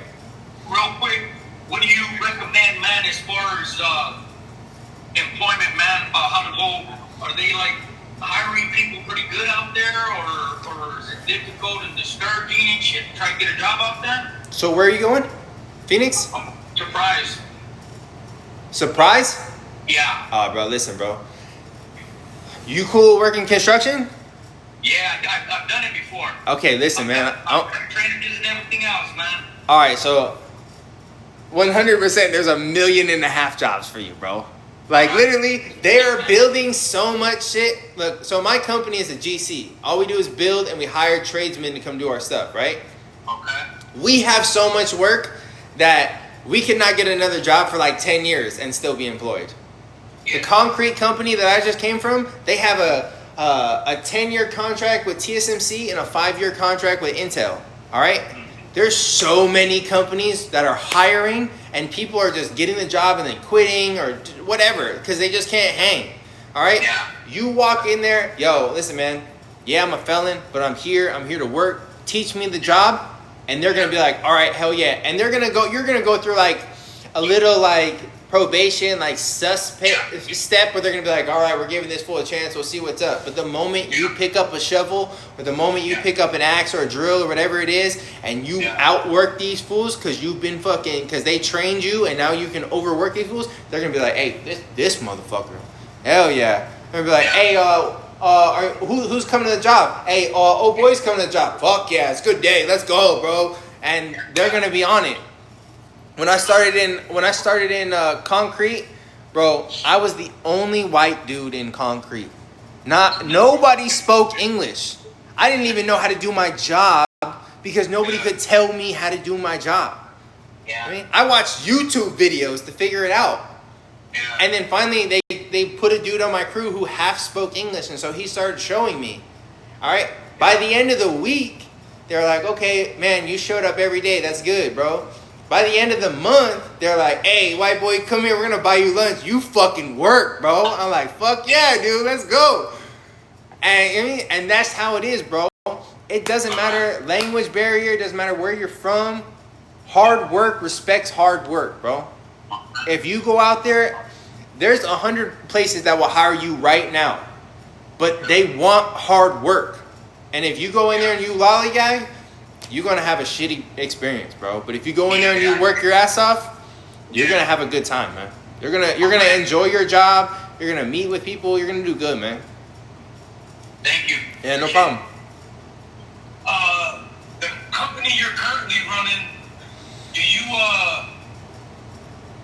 Real quick, what do you recommend, man, as far as employment, man, how to go? Are they, like, hiring people pretty good out there, or is it difficult and discouraging and shit to try to get a job out there? So where are you going? Phoenix? I'm surprised. Surprise? Yeah. Oh, bro, listen, bro. You cool working construction? Yeah, I've done it before. Okay, listen, man. I'm trained to do everything else, man. All right, so 100% there's 1.5 million jobs for you, bro. Like, literally, they are building so much shit. Look, so my company is a GC. All we do is build, and we hire tradesmen to come do our stuff, right? Okay. We have so much work that we could not get another job for like 10 years and still be employed. Yeah. The concrete company that I just came from, they have a 10-year contract with TSMC and a 5-year contract with Intel. All right? There's so many companies that are hiring, and people are just getting the job and then quitting or whatever because they just can't hang. All right? Yeah. You walk in there, yo, listen, man. Yeah, I'm a felon, but I'm here to work. Teach me the job. And they're going to be like, all right, hell yeah. And you're going to go through like a little like probation, like suspect step where they're going to be like, all right, we're giving this fool a chance. We'll see what's up. But the moment you pick up a shovel or the moment you pick up an axe or a drill or whatever it is and you outwork these fools because they trained you and now you can overwork these fools, they're going to be like, hey, this motherfucker. Hell yeah. They're going to be like, hey, who's coming to the job? Hey, old boy's coming to the job. Fuck yeah, it's a good day. Let's go, bro. And they're gonna be on it. When I started in concrete, bro, I was the only white dude in concrete. Nobody spoke English. I didn't even know how to do my job because nobody could tell me how to do my job. Yeah. I watched YouTube videos to figure it out. Yeah. And then finally they put a dude on my crew who half spoke English, and so he started showing me. All right? By the end of the week, they're like, okay, man, you showed up every day. That's good, bro. By the end of the month, they're like, hey, white boy, come here. We're going to buy you lunch. You fucking work, bro. I'm like, fuck yeah, dude. Let's go. And that's how it is, bro. It doesn't matter language barrier. It doesn't matter where you're from. Hard work respects hard work, bro. If you go out there, there's 100 places that will hire you right now, but they want hard work. And if you go in there and you lollygag, you're gonna have a shitty experience, bro. But if you go in there and you work your ass off, you're gonna have a good time, man. You're gonna enjoy your job. You're gonna meet with people. You're gonna do good, man. Thank you. Yeah, no problem. The company you're currently running, do you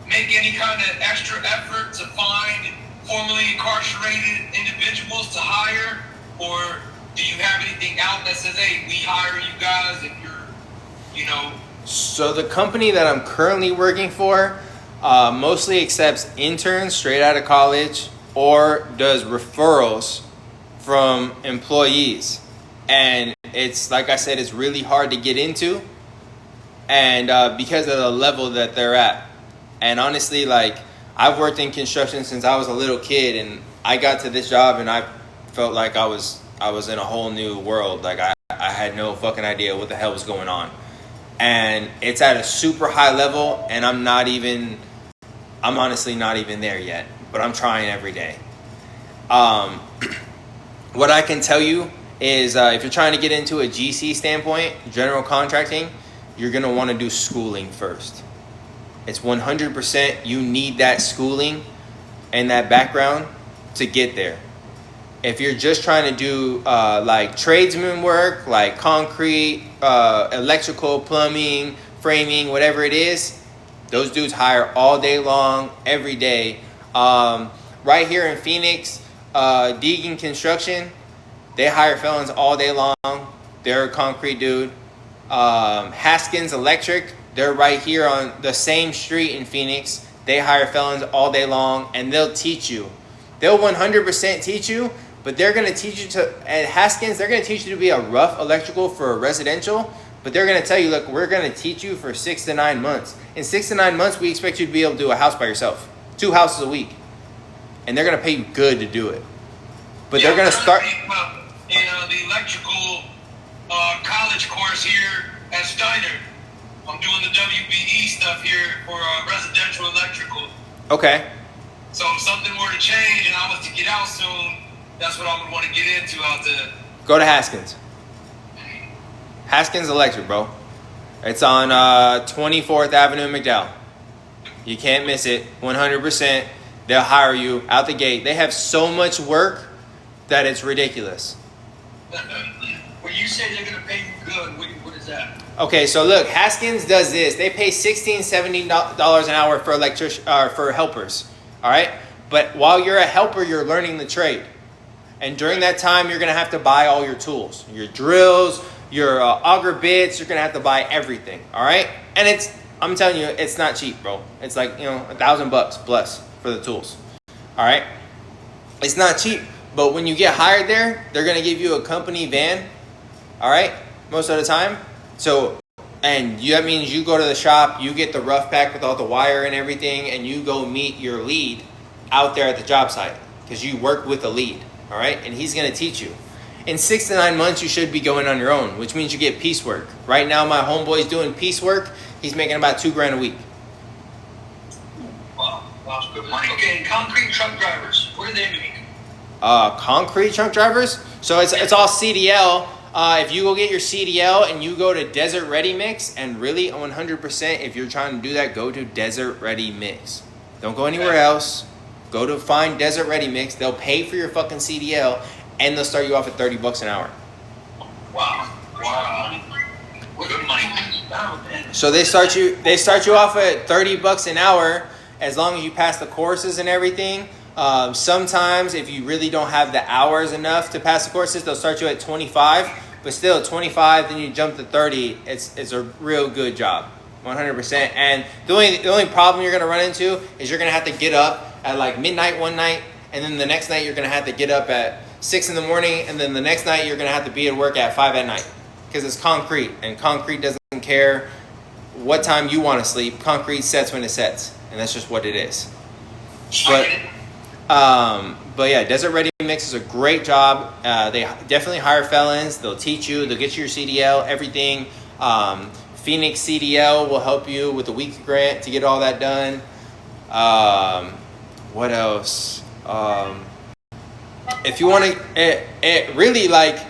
make any kind of extra effort to find formerly incarcerated individuals to hire, or do you have anything out that says, hey, we hire you guys if you're, So the company that I'm currently working for mostly accepts interns straight out of college or does referrals from employees. And it's, like I said, it's really hard to get into. and because of the level that they're at. And honestly, like, I've worked in construction since I was a little kid, and I got to this job and I felt like I was in a whole new world. Like I had no fucking idea what the hell was going on. And it's at a super high level, and I'm honestly not even there yet, but I'm trying every day. What I can tell you is if you're trying to get into a GC standpoint, general contracting, you're going to want to do schooling first. It's 100% you need that schooling and that background to get there. If you're just trying to do like tradesman work, like concrete, electrical, plumbing, framing, whatever it is, those dudes hire all day long, every day. Right here in Phoenix, Deegan Construction, they hire felons all day long. They're a concrete dude. Haskins Electric, they're right here on the same street in Phoenix. They hire felons all day long, and they'll teach you. They'll 100% teach you, but they're going to teach you to, at Haskins, they're going to teach you to be a rough electrical for a residential, but they're going to tell you, look, we're going to teach you for 6 to 9 months. In 6 to 9 months, we expect you to be able to do a house by yourself. 2 houses a week. And they're going to pay you good to do it. But they're going to start... In the electrical college course here at Steiner, I'm doing the WBE stuff here for residential electrical. Okay. So if something were to change and I was to get out soon, that's what I would want to get into out there. Go to Haskins. Haskins Electric, bro. It's on 24th Avenue in McDowell. You can't miss it. 100%. They'll hire you out the gate. They have so much work that it's ridiculous. When you say they're gonna pay you good, what is that? Okay, so look, Haskins does this. They pay $16, $17 an hour for for helpers. All right, but while you're a helper, you're learning the trade, and during that time, you're gonna have to buy all your tools, your drills, your auger bits. You're gonna have to buy everything. All right, and I'm telling you, it's not cheap, bro. It's like $1,000 plus for the tools. All right, it's not cheap. But when you get hired there, they're going to give you a company van, all right, most of the time. So, and that means you go to the shop, you get the rough pack with all the wire and everything, and you go meet your lead out there at the job site because you work with the lead, all right, and he's going to teach you. In 6 to 9 months, you should be going on your own, which means you get piecework. Right now, my homeboy's doing piecework. He's making about $2,000 a week. Wow, good money. Okay, and concrete truck drivers, what do they make? Concrete truck drivers. So it's all CDL. If you go get your CDL and you go to Desert Ready Mix, and really 100%, if you're trying to do that, go to Desert Ready Mix. Don't go anywhere else. Go to find Desert Ready Mix. They'll pay for your fucking CDL, and they'll start you off at $30 an hour. Wow. Good money. So they start you off at $30 an hour as long as you pass the courses and everything. Sometimes if you really don't have the hours enough to pass the courses, they'll start you at 25, but still at 25, then you jump to 30. It's a real good job, 100%. And the only problem you're going to run into is you're going to have to get up at like midnight one night, and then the next night you're going to have to get up at 6 in the morning, and then the next night you're going to have to be at work at 5 at night because it's concrete, and concrete doesn't care what time you want to sleep. Concrete sets when it sets, and that's just what it is. But yeah, Desert Ready Mix is a great job. They definitely hire felons. They'll teach you. They'll get you your CDL, everything. Phoenix CDL will help you with the WEEK grant to get all that done. What else? If you want to, really like,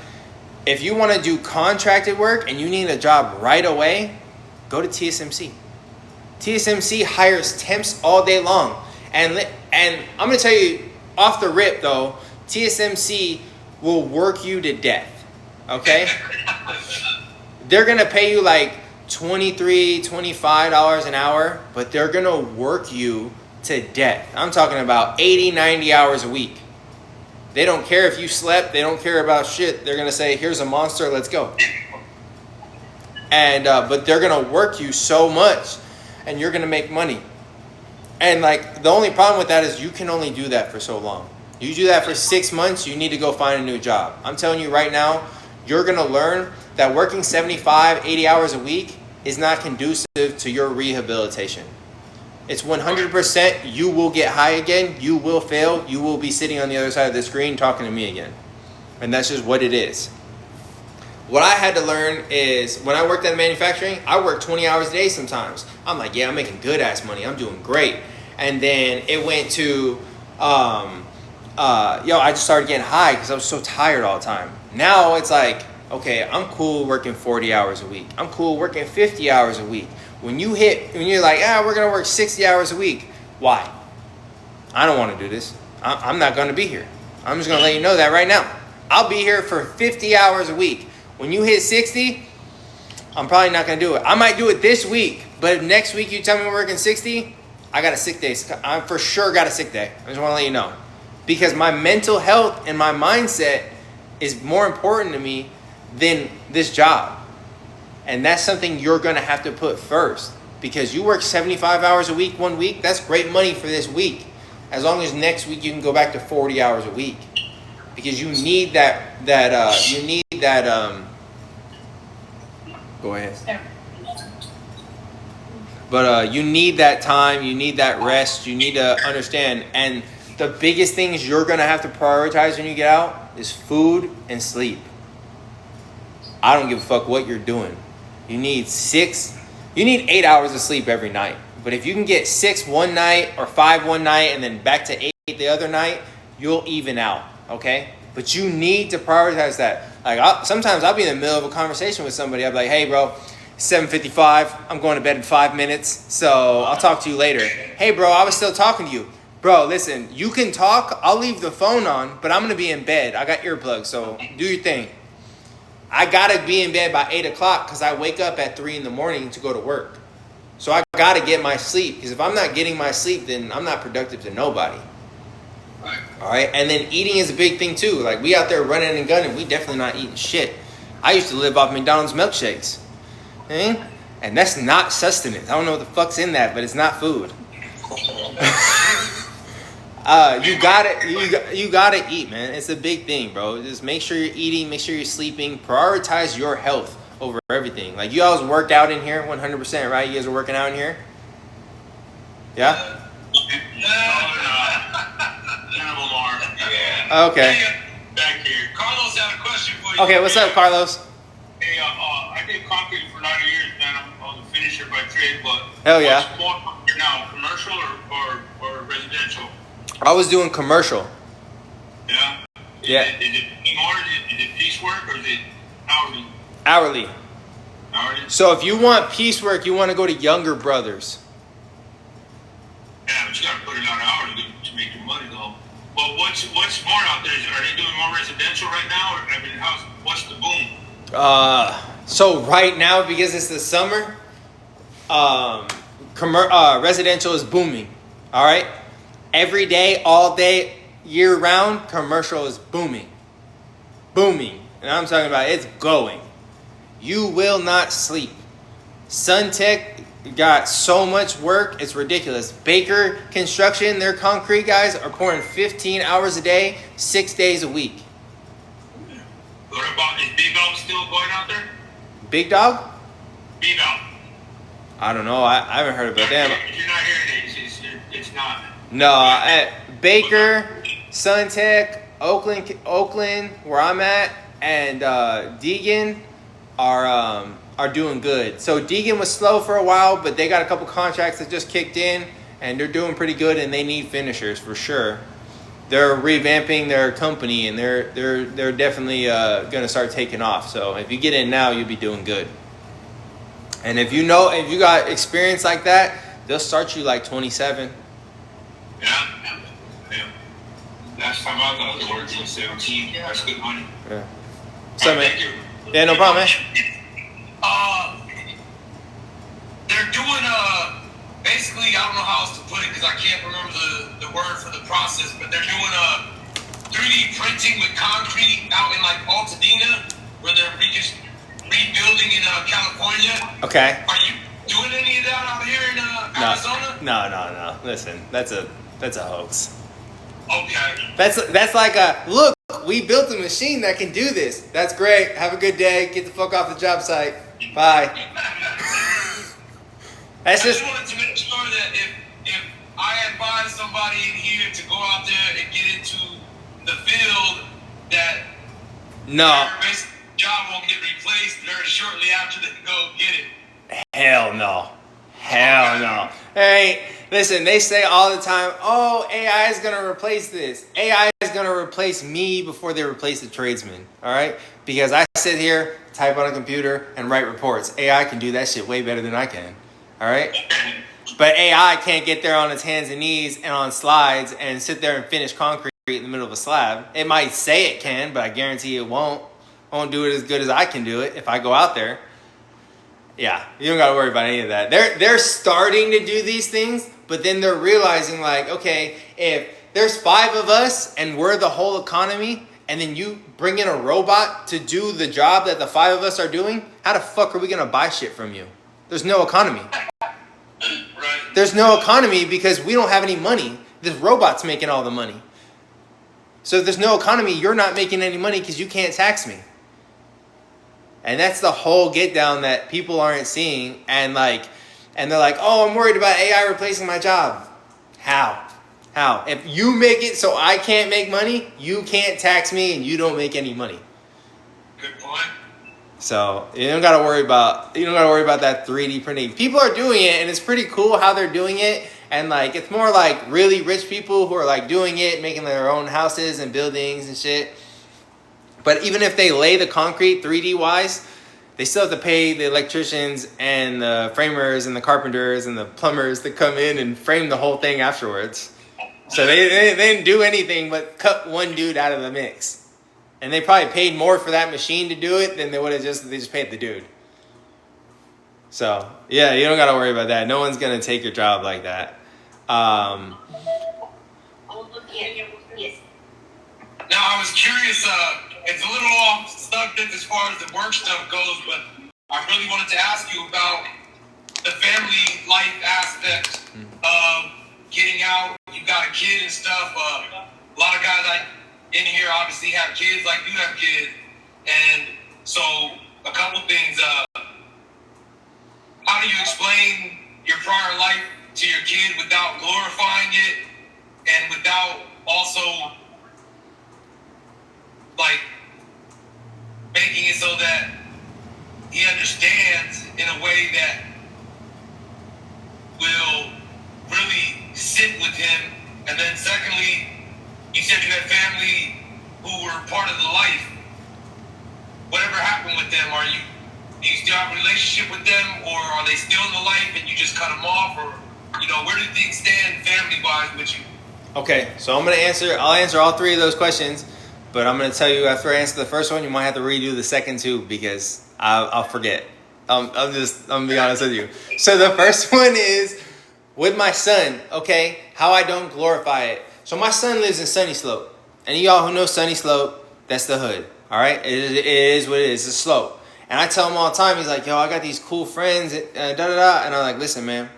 if you want to do contracted work and you need a job right away, go to TSMC. TSMC hires temps all day long. And I'm going to tell you off the rip, though, TSMC will work you to death, okay? They're going to pay you like $23, $25 an hour, but they're going to work you to death. I'm talking about 80, 90 hours a week. They don't care if you slept. They don't care about shit. They're going to say, here's a monster, let's go. And but they're going to work you so much, and you're going to make money. And like the only problem with that is you can only do that for so long. You do that for 6 months, you need to go find a new job. I'm telling you right now, you're going to learn that working 75, 80 hours a week is not conducive to your rehabilitation. It's 100% you will get high again, you will fail, you will be sitting on the other side of the screen talking to me again. And that's just what it is. What I had to learn is when I worked at manufacturing, I worked 20 hours a day sometimes. I'm like, yeah, I'm making good ass money, I'm doing great. And then it went to, I just started getting high because I was so tired all the time. Now it's like, okay, I'm cool working 40 hours a week. I'm cool working 50 hours a week. When you're like, we're going to work 60 hours a week. Why? I don't want to do this. I'm not going to be here. I'm just going to let you know that right now. I'll be here for 50 hours a week. When you hit 60, I'm probably not going to do it. I might do it this week, but if next week you tell me we're working 60, I got a sick day. I for sure got a sick day. I just want to let you know. Because my mental health and my mindset is more important to me than this job. And that's something you're going to have to put first. Because you work 75 hours a week, 1 week, that's great money for this week. As long as next week you can go back to 40 hours a week. Because you need go ahead. But you need that time, you need that rest, you need to understand. And the biggest things you're going to have to prioritize when you get out is food and sleep. I don't give a fuck what you're doing. You need 8 hours of sleep every night. But if you can get 6 one night or 5 one night and then back to 8 the other night, you'll even out, okay? But you need to prioritize that. Like sometimes I'll be in the middle of a conversation with somebody. I'll be like, hey, bro, 7:55. I'm going to bed in 5 minutes, so I'll talk to you later. Hey, bro, I was still talking to you. Bro, listen, you can talk. I'll leave the phone on, but I'm going to be in bed. I got earplugs, so do your thing. I got to be in bed by 8 o'clock because I wake up at 3 in the morning to go to work. So I got to get my sleep because if I'm not getting my sleep, then I'm not productive to nobody. All right, and then eating is a big thing too. Like we out there running and gunning, we definitely not eating shit. I used to live off McDonald's milkshakes. And that's not sustenance. I don't know what the fuck's in that, but it's not food. You gotta eat, man. It's a big thing, bro. Just make sure you're eating, make sure you're sleeping. Prioritize your health over everything. Like you always work out in here, 100%, right? You guys are working out in here? Yeah? Okay. Back here. Carlos had a question for you. Okay, what's up, Carlos? Hey, I did concrete for 9 years, man. I'm a finisher by trade, but hell yeah. What's more popular now, commercial or residential? I was doing commercial. Yeah? Yeah. Is it piecework or is it hourly? Hourly. Hourly? So if you want piecework, you want to go to Younger Brothers. Yeah, but you gotta put it out hourly to make your money though. But what's more out there? Are they doing more residential right now, or I mean, what's the boom? So right now, because it's the summer, residential is booming. All right, every day, all day, year round, commercial is booming, and I'm talking about it's going. You will not sleep. Suntech got so much work, it's ridiculous. Baker Construction, their concrete guys are pouring 15 hours a day, 6 days a week. What about, is B-Bell still going out there? Big Dog? B-Bell. I don't know. I haven't heard about them. If you're not hearing it, it's not. No, Baker, Suntech, Oakland, where I'm at, and Deegan are doing good. So Deegan was slow for a while, but they got a couple contracts that just kicked in, and they're doing pretty good, and they need finishers for sure. They're revamping their company, and they're definitely going to start taking off. So if you get in now, you'll be doing good. And if you got experience like that, they'll start you like 27. Yeah. Last time I got to work was 17. That's good money. Yeah. So, man. Thank you. Yeah, no problem, man. They're doing basically, I don't know how else to put it because I can't remember the word for the process, but they're doing 3D printing with concrete out in like Altadena, where they're just rebuilding in California. Okay. Are you doing any of that out here in Arizona? No. Listen, that's a hoax. Okay. That's like look, we built a machine that can do this. That's great. Have a good day. Get the fuck off the job site. Bye. That's I just just wanted to make sure that if I advise somebody in here to go out there and get into the field, that no. their basic job won't get replaced very shortly after they go get it. Hell no. Hell no. Hey, listen, they say all the time, oh, AI is going to replace this. AI is going to replace me before they replace the tradesman. All right? Because I sit here, type on a computer, and write reports. AI can do that shit way better than I can. All right? But AI can't get there on its hands and knees and on slides and sit there and finish concrete in the middle of a slab. It might say it can, but I guarantee it won't. Won't do it as good as I can do it if I go out there. Yeah, you don't got to worry about any of that. They're starting to do these things, but then they're realizing like, okay, if there's 5 of us and we're the whole economy, and then you bring in a robot to do the job that the 5 of us are doing, how the fuck are we going to buy shit from you? There's no economy. Right. There's no economy because we don't have any money. This robot's making all the money. So if there's no economy, you're not making any money because you can't tax me. And that's the whole get down that people aren't seeing. And they're like, oh, I'm worried about AI replacing my job. How? If you make it so I can't make money, you can't tax me and you don't make any money. Good point. So you don't gotta worry about that 3D printing. People are doing it and it's pretty cool how they're doing it. And like it's more like really rich people who are like doing it, making their own houses and buildings and shit. But even if they lay the concrete 3D wise, they still have to pay the electricians and the framers and the carpenters and the plumbers to come in and frame the whole thing afterwards. So they didn't do anything but cut one dude out of the mix. And they probably paid more for that machine to do it than they just paid the dude. So, yeah, you don't got to worry about that. No one's going to take your job like that. Now, I was curious, it's a little off subject as far as the work stuff goes, but I really wanted to ask you about the family life aspect of getting out. You got a kid and stuff. A lot of guys in here obviously have kids, like you have kids. And so, a couple things. How do you explain your prior life to your kid without glorifying it and without also like making it so that he understands in a way that will really sit with him? And then secondly, you said you had family who were part of the life. Whatever happened with them? Do you still have a relationship with them, or are they still in the life and you just cut them off? Or, where do things stand family-wise with you? Okay, so I'll answer all 3 of those questions, but I'm going to tell you after I answer the first one, you might have to redo the second 2 because I'll forget. I'm going to be honest with you. So the first one is with my son, okay, how I don't glorify it. So my son lives in Sunny Slope. And y'all who know Sunny Slope, that's the hood, all right? It is what it is. It's a slope. And I tell him all the time, he's like, yo, I got these cool friends, And I'm like, listen, man,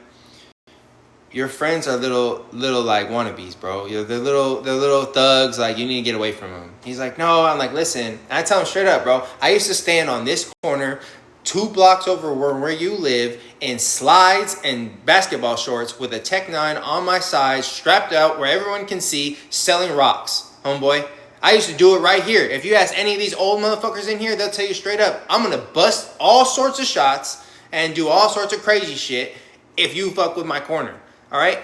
your friends are little like wannabes, bro. They're little thugs. Like, you need to get away from them. He's like, no. I'm like, listen. And I tell him straight up, bro. I used to stand on this corner 2 blocks over where you live in slides and basketball shorts with a Tech 9 on my side, strapped out where everyone can see, selling rocks, homeboy. I used to do it right here. If you ask any of these old motherfuckers in here, they'll tell you straight up, I'm going to bust all sorts of shots and do all sorts of crazy shit if you fuck with my corner. All right?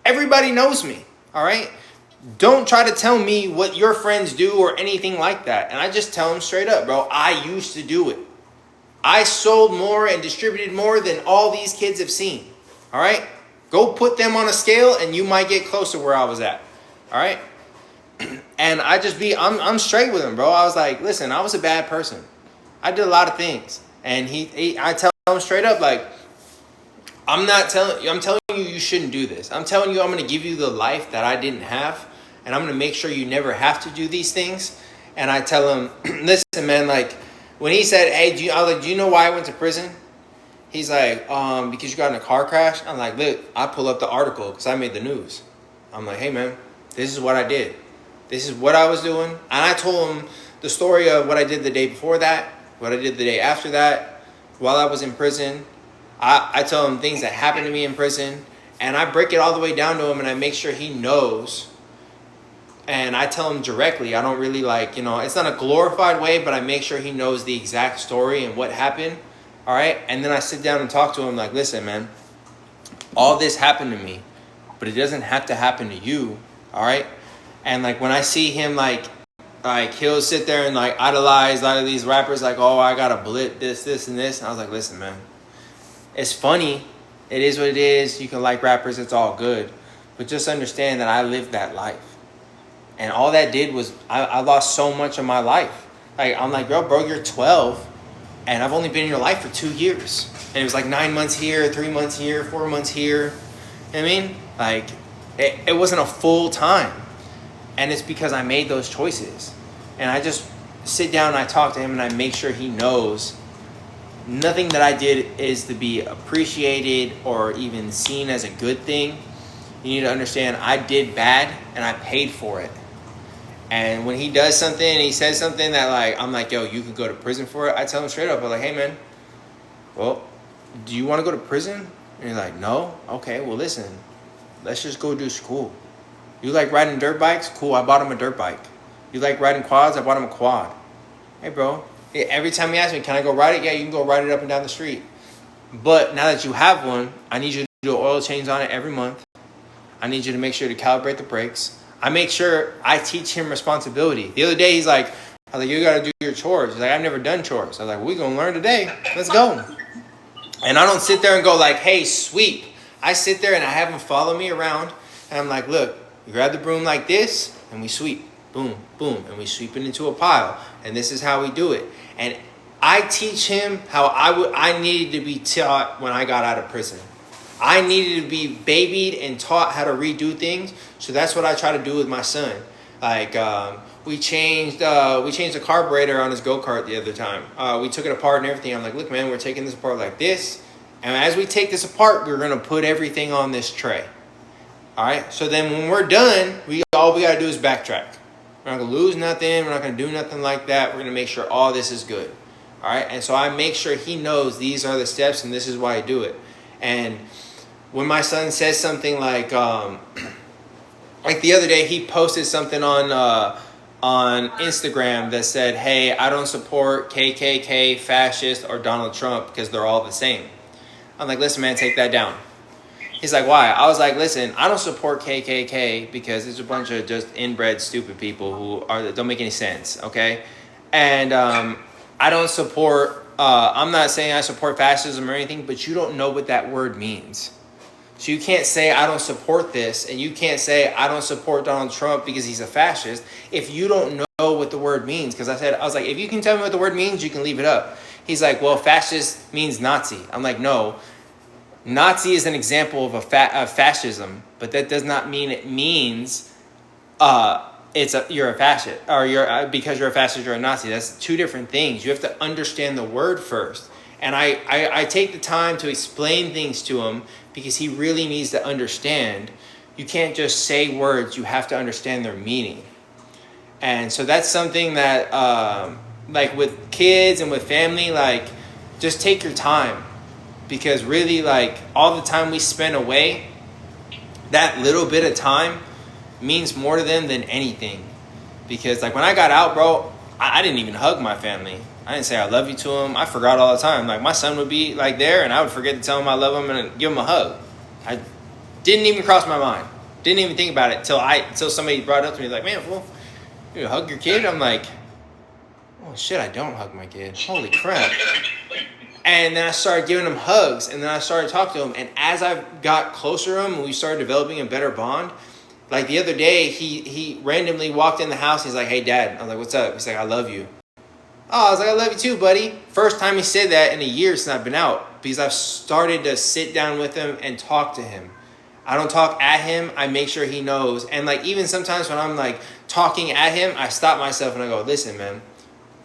Everybody knows me. All right? Don't try to tell me what your friends do or anything like that. And I just tell them straight up, bro, I used to do it. I sold more and distributed more than all these kids have seen. All right? Go put them on a scale and you might get close to where I was at. All right? And I'm straight with him, bro. I was like, listen, I was a bad person. I did a lot of things. And I tell him straight up, like, I'm telling you, you shouldn't do this. I'm telling you, I'm going to give you the life that I didn't have. And I'm going to make sure you never have to do these things. And I tell him, listen, man, like, when he said, hey, do you know why I went to prison? He's like, because you got in a car crash? I'm like, look, I pull up the article because I made the news. I'm like, hey, man, this is what I did. This is what I was doing. And I told him the story of what I did the day before that, what I did the day after that, while I was in prison, I tell him things that happened to me in prison, and I break it all the way down to him, and I make sure he knows. And I tell him directly. I don't really like, it's not a glorified way, but I make sure he knows the exact story and what happened. All right. And then I sit down and talk to him like, listen, man, all this happened to me, but it doesn't have to happen to you. All right. And like when I see him, like he'll sit there and like idolize a lot of these rappers, like, oh, I got a blip, this, and this. And I was like, listen, man, it's funny. It is what it is. You can like rappers. It's all good. But just understand that I lived that life. And all that did was I lost so much of my life. Like, I'm like, bro, you're 12. And I've only been in your life for 2 years. And it was like 9 months here, 3 months here, 4 months here. You know what I mean? Like, it wasn't a full time. And it's because I made those choices. And I just sit down and I talk to him and I make sure he knows nothing that I did is to be appreciated or even seen as a good thing. You need to understand I did bad and I paid for it. And when he does something and he says something that like, I'm like, yo, you could go to prison for it. I tell him straight up, I'm like, hey man, well, do you want to go to prison? And he's like, no. Okay, well listen, let's just go do school. You like riding dirt bikes? Cool, I bought him a dirt bike. You like riding quads? I bought him a quad. Hey bro, every time he asks me, can I go ride it? Yeah, you can go ride it up and down the street. But now that you have one, I need you to do oil change on it every month. I need you to make sure to calibrate the brakes. I make sure I teach him responsibility. The other day, he's like, I was like, you got to do your chores. He's like, I've never done chores. I was like, we're going to learn today. Let's go. And I don't sit there and go like, hey, sweep. I sit there and I have him follow me around. And I'm like, look, you grab the broom like this and we sweep. Boom, boom. And we sweep it into a pile. And this is how we do it. And I teach him how I needed to be taught when I got out of prison. I needed to be babied and taught how to redo things. So that's what I try to do with my son. Like we changed the carburetor on his go-kart the other time. We took it apart and everything. I'm like, look, man, we're taking this apart like this. And as we take this apart, we're going to put everything on this tray. All right. So then when we're done, all we got to do is backtrack. We're not going to lose nothing. We're not going to do nothing like that. We're going to make sure all this is good. All right. And so I make sure he knows these are the steps and this is why I do it. And when my son says something like the other day, he posted something on Instagram that said, hey, I don't support KKK, fascist, or Donald Trump because they're all the same. I'm like, listen, man, take that down. He's like, why? I was like, listen, I don't support KKK because it's a bunch of just inbred, stupid people who don't make any sense, okay? And I don't support, I'm not saying I support fascism or anything, but you don't know what that word means. So you can't say I don't support this, and you can't say I don't support Donald Trump because he's a fascist if you don't know what the word means. Because I was like, if you can tell me what the word means, you can leave it up. He's like, well, fascist means Nazi. I'm like, no, Nazi is an example of fascism, but that does not mean it means you're a fascist or because you're a fascist you're a Nazi. That's two different things. You have to understand the word first. And I take the time to explain things to him because he really needs to understand. You can't just say words. You have to understand their meaning. And so that's something that, like with kids and with family, like just take your time. Because really, like all the time we spend away, that little bit of time means more to them than anything. Because like when I got out, bro, I didn't even hug my family. I didn't say I love you to him. I forgot all the time. Like my son would be like there and I would forget to tell him I love him and give him a hug. I didn't even cross my mind. Didn't even think about it till somebody brought it up to me like, man, fool, you hug your kid? I'm like, oh shit, I don't hug my kid. Holy crap. And then I started giving him hugs and then I started talking to him. And as I got closer to him and we started developing a better bond, like the other day, he randomly walked in the house. He's like, hey, Dad. I was like, what's up? He's like, I love you. Oh, I was like, I love you too, buddy. First time he said that in a year since I've been out because I've started to sit down with him and talk to him. I don't talk at him. I make sure he knows. And like even sometimes when I'm like talking at him, I stop myself and I go, listen, man,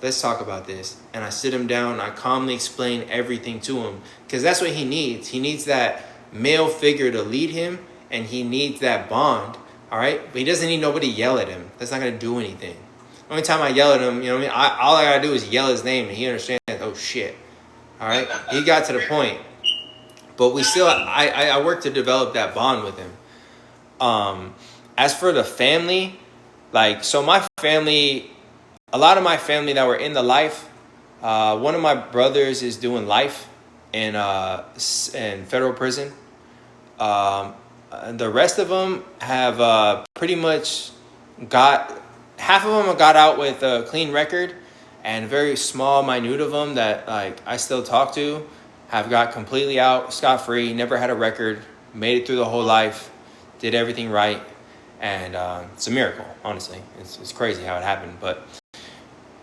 let's talk about this. And I sit him down and I calmly explain everything to him because that's what he needs. He needs that male figure to lead him and he needs that bond. All right. But he doesn't need nobody to yell at him. That's not going to do anything. The only time I yell at him, you know what I mean? All I got to do is yell his name and he understands, oh shit. All right. He got to the point. But we still, I work to develop that bond with him. As for the family, like, so my family, a lot of my family that were in the life, one of my brothers is doing life in federal prison. The rest of them have pretty much half of them have got out with a clean record, and a very small minute of them that like I still talk to have got completely out scot-free, never had a record, made it through the whole life, did everything right, and it's a miracle. Honestly, it's crazy how it happened, but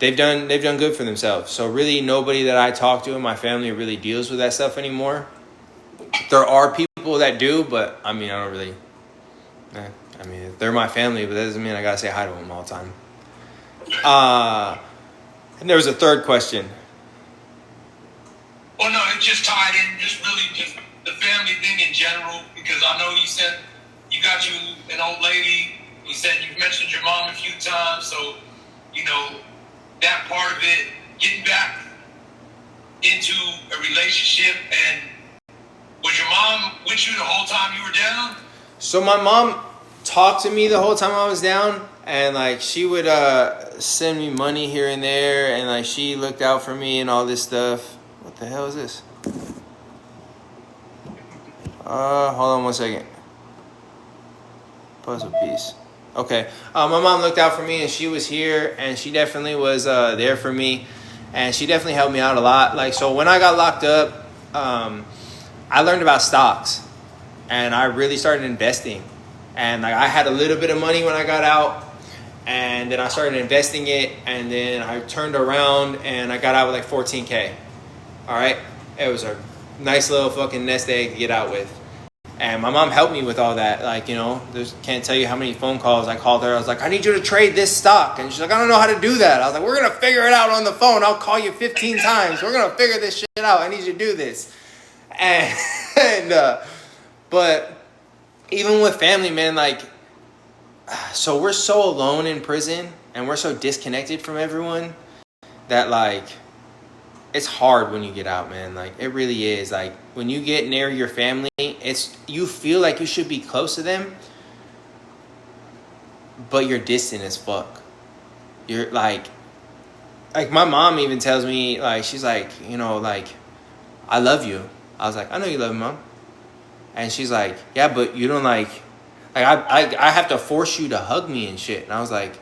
they've done good for themselves. So really, nobody that I talk to in my family really deals with that stuff anymore. There are people that do, but I mean, I don't really. I mean, they're my family, but that doesn't mean I gotta say hi to them all the time. And there was a third question. Well, no, it just tied in, just really just the family thing in general, because I know you said you got you an old lady. You said you've mentioned your mom a few times, so you know that part of it, getting back into a relationship. And was your mom with you the whole time you were down? So my mom talked to me the whole time I was down, and like she would send me money here and there, and like she looked out for me and all this stuff. What the hell is this? Hold on one second. Puzzle piece. Okay. My mom looked out for me, and she was here, and she definitely was there for me, and she definitely helped me out a lot. Like, so when I got locked up, I learned about stocks, and I really started investing. And like I had a little bit of money when I got out, and then I started investing it, and then I turned around and I got out with like 14K. All right, it was a nice little fucking nest egg to get out with. And my mom helped me with all that. Like, you know, can't tell you how many phone calls I called her. I was like, I need you to trade this stock. And she's like, I don't know how to do that. I was like, we're going to figure it out on the phone. I'll call you 15 times. We're going to figure this shit out. I need you to do this. But even with family, man, like, so we're so alone in prison and we're so disconnected from everyone that, like, it's hard when you get out, man. Like, it really is. Like, when you get near your family, you feel like you should be close to them, but you're distant as fuck. You're like my mom even tells me, like, she's like, you know, like, I love you. I was like, I know you love me, Mom. And she's like, yeah, but you don't like I have to force you to hug me and shit. And I was like,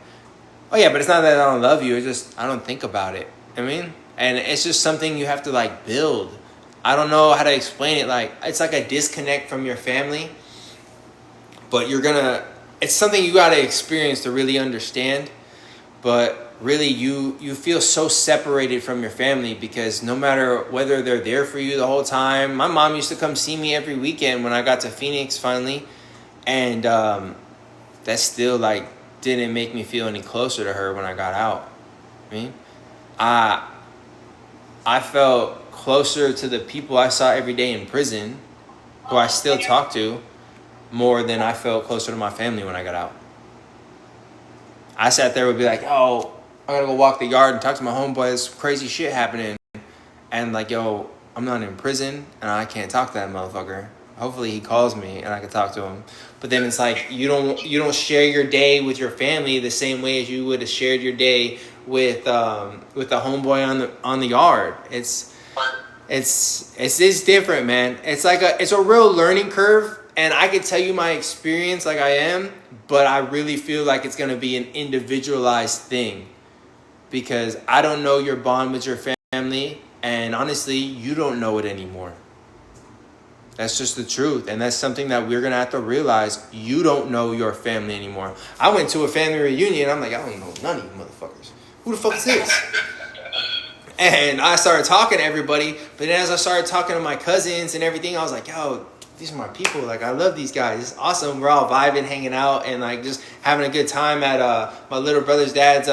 oh yeah, but it's not that I don't love you. It's just I don't think about it. I mean, and it's just something you have to like build. I don't know how to explain it. Like, it's like a disconnect from your family, but it's something you got to experience to really understand. But really, you feel so separated from your family because no matter whether they're there for you the whole time. My mom used to come see me every weekend when I got to Phoenix finally, and that still like didn't make me feel any closer to her when I got out. I mean, I felt closer to the people I saw every day in prison, who I still talk to, more than I felt closer to my family when I got out. I sat there and would be like, oh, I gotta go walk the yard and talk to my homeboy. There's crazy shit happening. And like, yo, I'm not in prison and I can't talk to that motherfucker. Hopefully he calls me and I can talk to him. But then it's like you don't share your day with your family the same way as you would have shared your day with the homeboy on the yard. It's different, man. It's a real learning curve, and I can tell you my experience like I am, but I really feel like it's gonna be an individualized thing because I don't know your bond with your family, and honestly, you don't know it anymore. That's just the truth, and that's something that we're gonna have to realize. You don't know your family anymore. I went to a family reunion. I'm like, I don't know none of you motherfuckers. Who the fuck is this? And I started talking to everybody, but then as I started talking to my cousins and everything, I was like, yo, these are my people. Like, I love these guys. It's awesome. We're all vibing, hanging out, and like just having a good time at my little brother's dad's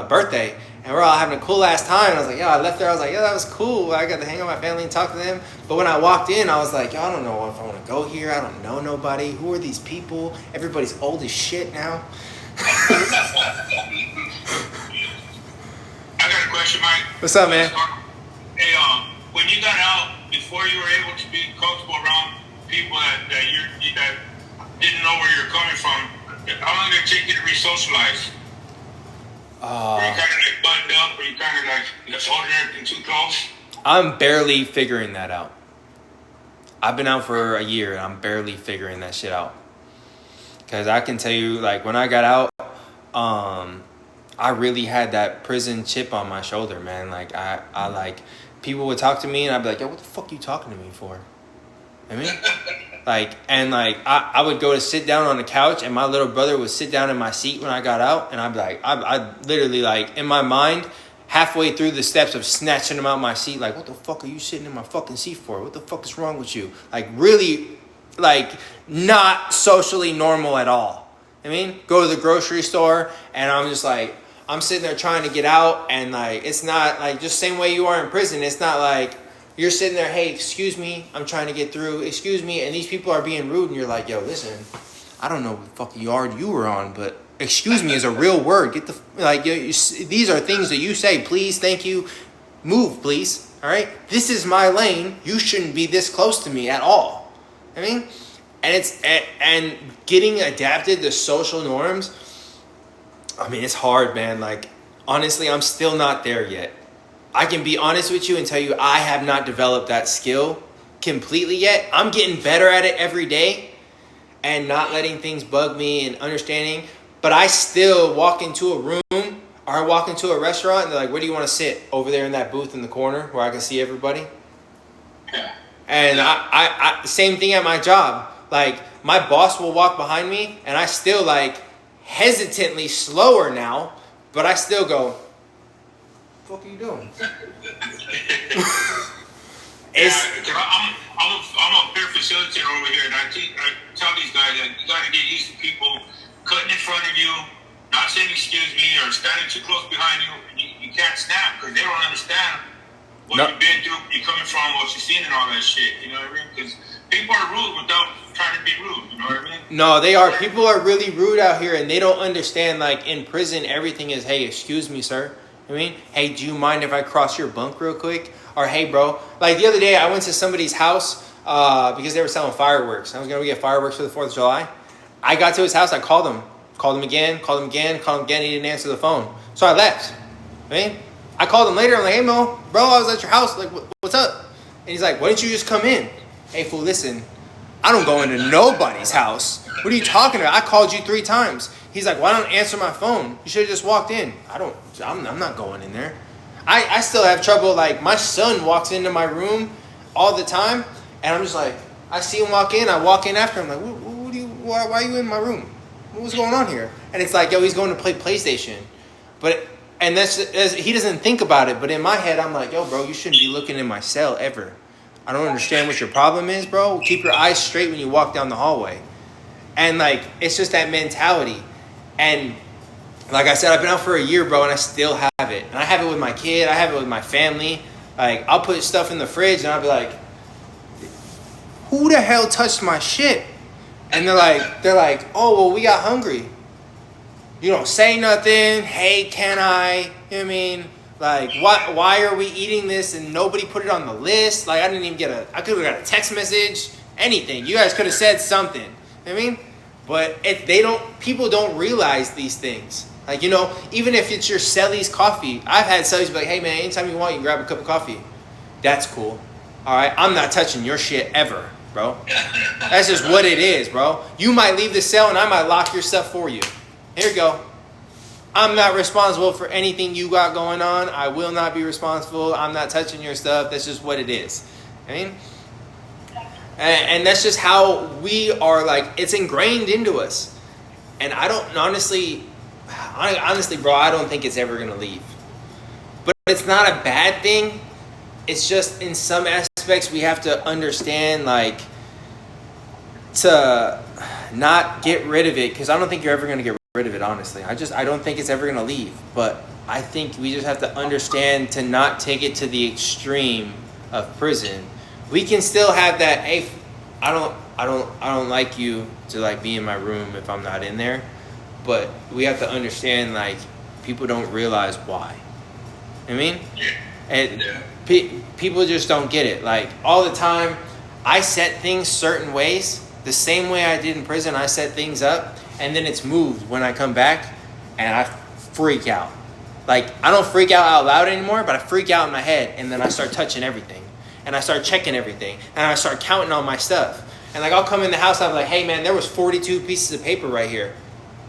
birthday. And we're all having a cool ass time. And I was like, yo, I left there. I was like, yo, that was cool. I got to hang out with my family and talk to them. But when I walked in, I was like, yo, I don't know if I want to go here. I don't know nobody. Who are these people? Everybody's old as shit now. I got a question, Mike. What's up, man? Hey, when you got out, before you were able to be comfortable around people that didn't know where you're coming from, how long did it take you to re-socialize? Were you kind of like buttoned up? Were you kind of like holding everything too close? I'm barely figuring that out. I've been out for a year and I'm barely figuring that shit out. Because I can tell you, like, when I got out, I really had that prison chip on my shoulder, man. Like, I like, people would talk to me and I'd be like, yo, what the fuck you talking to me for? I mean, I would go to sit down on the couch and my little brother would sit down in my seat when I got out. And I'd be like, I literally, like, in my mind, halfway through the steps of snatching him out my seat, like, what the fuck are you sitting in my fucking seat for? What the fuck is wrong with you? Like, really, like, not socially normal at all. I mean, go to the grocery store and I'm just like, I'm sitting there trying to get out and, like, it's not, like, just same way you are in prison. It's not like you're sitting there, hey, excuse me, I'm trying to get through, excuse me, and these people are being rude and you're like, yo, listen, I don't know what fucking yard you were on, but excuse me is a real word. Get the, like, these are things that you say, please, thank you, move, please, all right? This is my lane. You shouldn't be this close to me at all. I mean, and getting adapted to social norms, I mean, it's hard, man. Like, honestly, I'm still not there yet. I can be honest with you and tell you I have not developed that skill completely yet. I'm getting better at it every day and not letting things bug me and understanding. But I still walk into a room or I walk into a restaurant and they're like, where do you want to sit? Over there in that booth in the corner where I can see everybody? And I same thing at my job. Like, my boss will walk behind me and I still, like, hesitantly slower now, but I still go, what the fuck are you doing? I'm a peer facilitator over here, and I tell these guys that you got to get used to people cutting in front of you, not saying excuse me, or standing too close behind you. You can't snap because they don't understand what you've been through, where you're coming from, what you've seen, and all that shit. You know what I mean? Because people are rude without trying to be rude. You know what I mean? No, they are. People are really rude out here, and they don't understand. Like, in prison, everything is, hey, excuse me, sir. I mean, hey, do you mind if I cross your bunk real quick? Or, hey, bro. Like, the other day, I went to somebody's house because they were selling fireworks. I was going to get fireworks for the 4th of July. I got to his house. I called him. Called him again. He didn't answer the phone. So I left. I mean, I called him later. I'm like, hey, Mo, bro, I was at your house. Like, what's up? And he's like, why didn't you just come in? Hey, fool, listen, I don't go into nobody's house. What are you talking about? I called you 3 times. He's like, why don't you answer my phone? You should have just walked in. I'm not going in there. I still have trouble. Like, my son walks into my room all the time, and I'm just like, I see him walk in. I walk in after him. Like, why are you in my room? What's going on here? And it's like, yo, he's going to play PlayStation. And that's he doesn't think about it. But in my head, I'm like, yo, bro, you shouldn't be looking in my cell ever. I don't understand what your problem is, bro. Keep your eyes straight when you walk down the hallway. And, like, it's just that mentality. And like I said, I've been out for a year, bro, and I still have it. And I have it with my kid. I have it with my family. Like, I'll put stuff in the fridge, and I'll be like, who the hell touched my shit? And they're like, oh, well, we got hungry. You don't say nothing. Hey, can I? You know what I mean? Like, why are we eating this and nobody put it on the list? Like, I could have got a text message, anything. You guys could have said something. You know what I mean? But people don't realize these things. Like, you know, even if it's your Celly's coffee. I've had Celly's be like, hey, man, anytime you want, you can grab a cup of coffee. That's cool. All right? I'm not touching your shit ever, bro. That's just what it is, bro. You might leave the cell and I might lock your stuff for you. Here you go. I'm not responsible for anything you got going on. I will not be responsible. I'm not touching your stuff. That's just what it is. I mean, and that's just how we are. Like, it's ingrained into us. And honestly, bro, I don't think it's ever going to leave. But it's not a bad thing. It's just in some aspects we have to understand, like, to not get rid of it. Because I don't think you're ever going to get rid of it, honestly. I don't think it's ever going to leave. But I think we just have to understand to not take it to the extreme of prison. We can still have that, hey, I don't like you to, like, be in my room if I'm not in there. But we have to understand, like, people don't realize why. I mean, People just don't get it. Like, all the time, I set things certain ways. The same way I did in prison, I set things up, and then it's moved when I come back, and I freak out. Like, I don't freak out loud anymore, but I freak out in my head, and then I start touching everything, and I start checking everything, and I start counting all my stuff. And like, I'll come in the house, I'm like, hey man, there was 42 pieces of paper right here.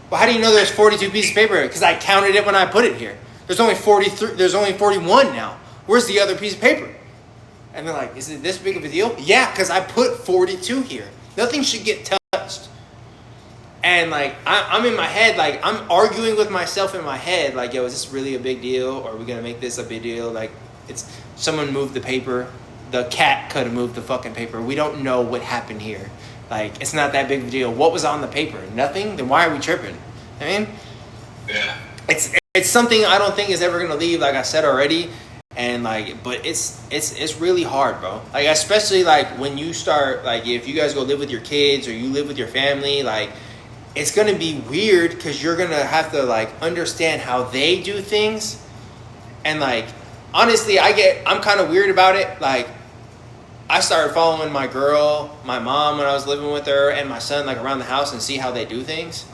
Well, how do you know there's 42 pieces of paper here? Because I counted it when I put it here. There's only 43. There's only 41 now. Where's the other piece of paper? And they're like, is it this big of a deal? Yeah, because I put 42 here. Nothing should get touched. And like, I'm in my head, like, I'm arguing with myself in my head, like, yo, is this really a big deal? Or are we going to make this a big deal? Like, it's someone moved the paper. The cat could have moved the fucking paper. We don't know what happened here. Like, it's not that big of a deal. What was on the paper? Nothing? Then why are we tripping? I mean, Yeah. It's something I don't think is ever going to leave, like I said already. And like, but it's really hard, bro. Like, especially like when you start, like, if you guys go live with your kids or you live with your family, like, it's gonna be weird because you're gonna have to like understand how they do things. And like, honestly, I'm kind of weird about it. Like, I started following my mom when I was living with her, and my son, like, around the house and see how they do things.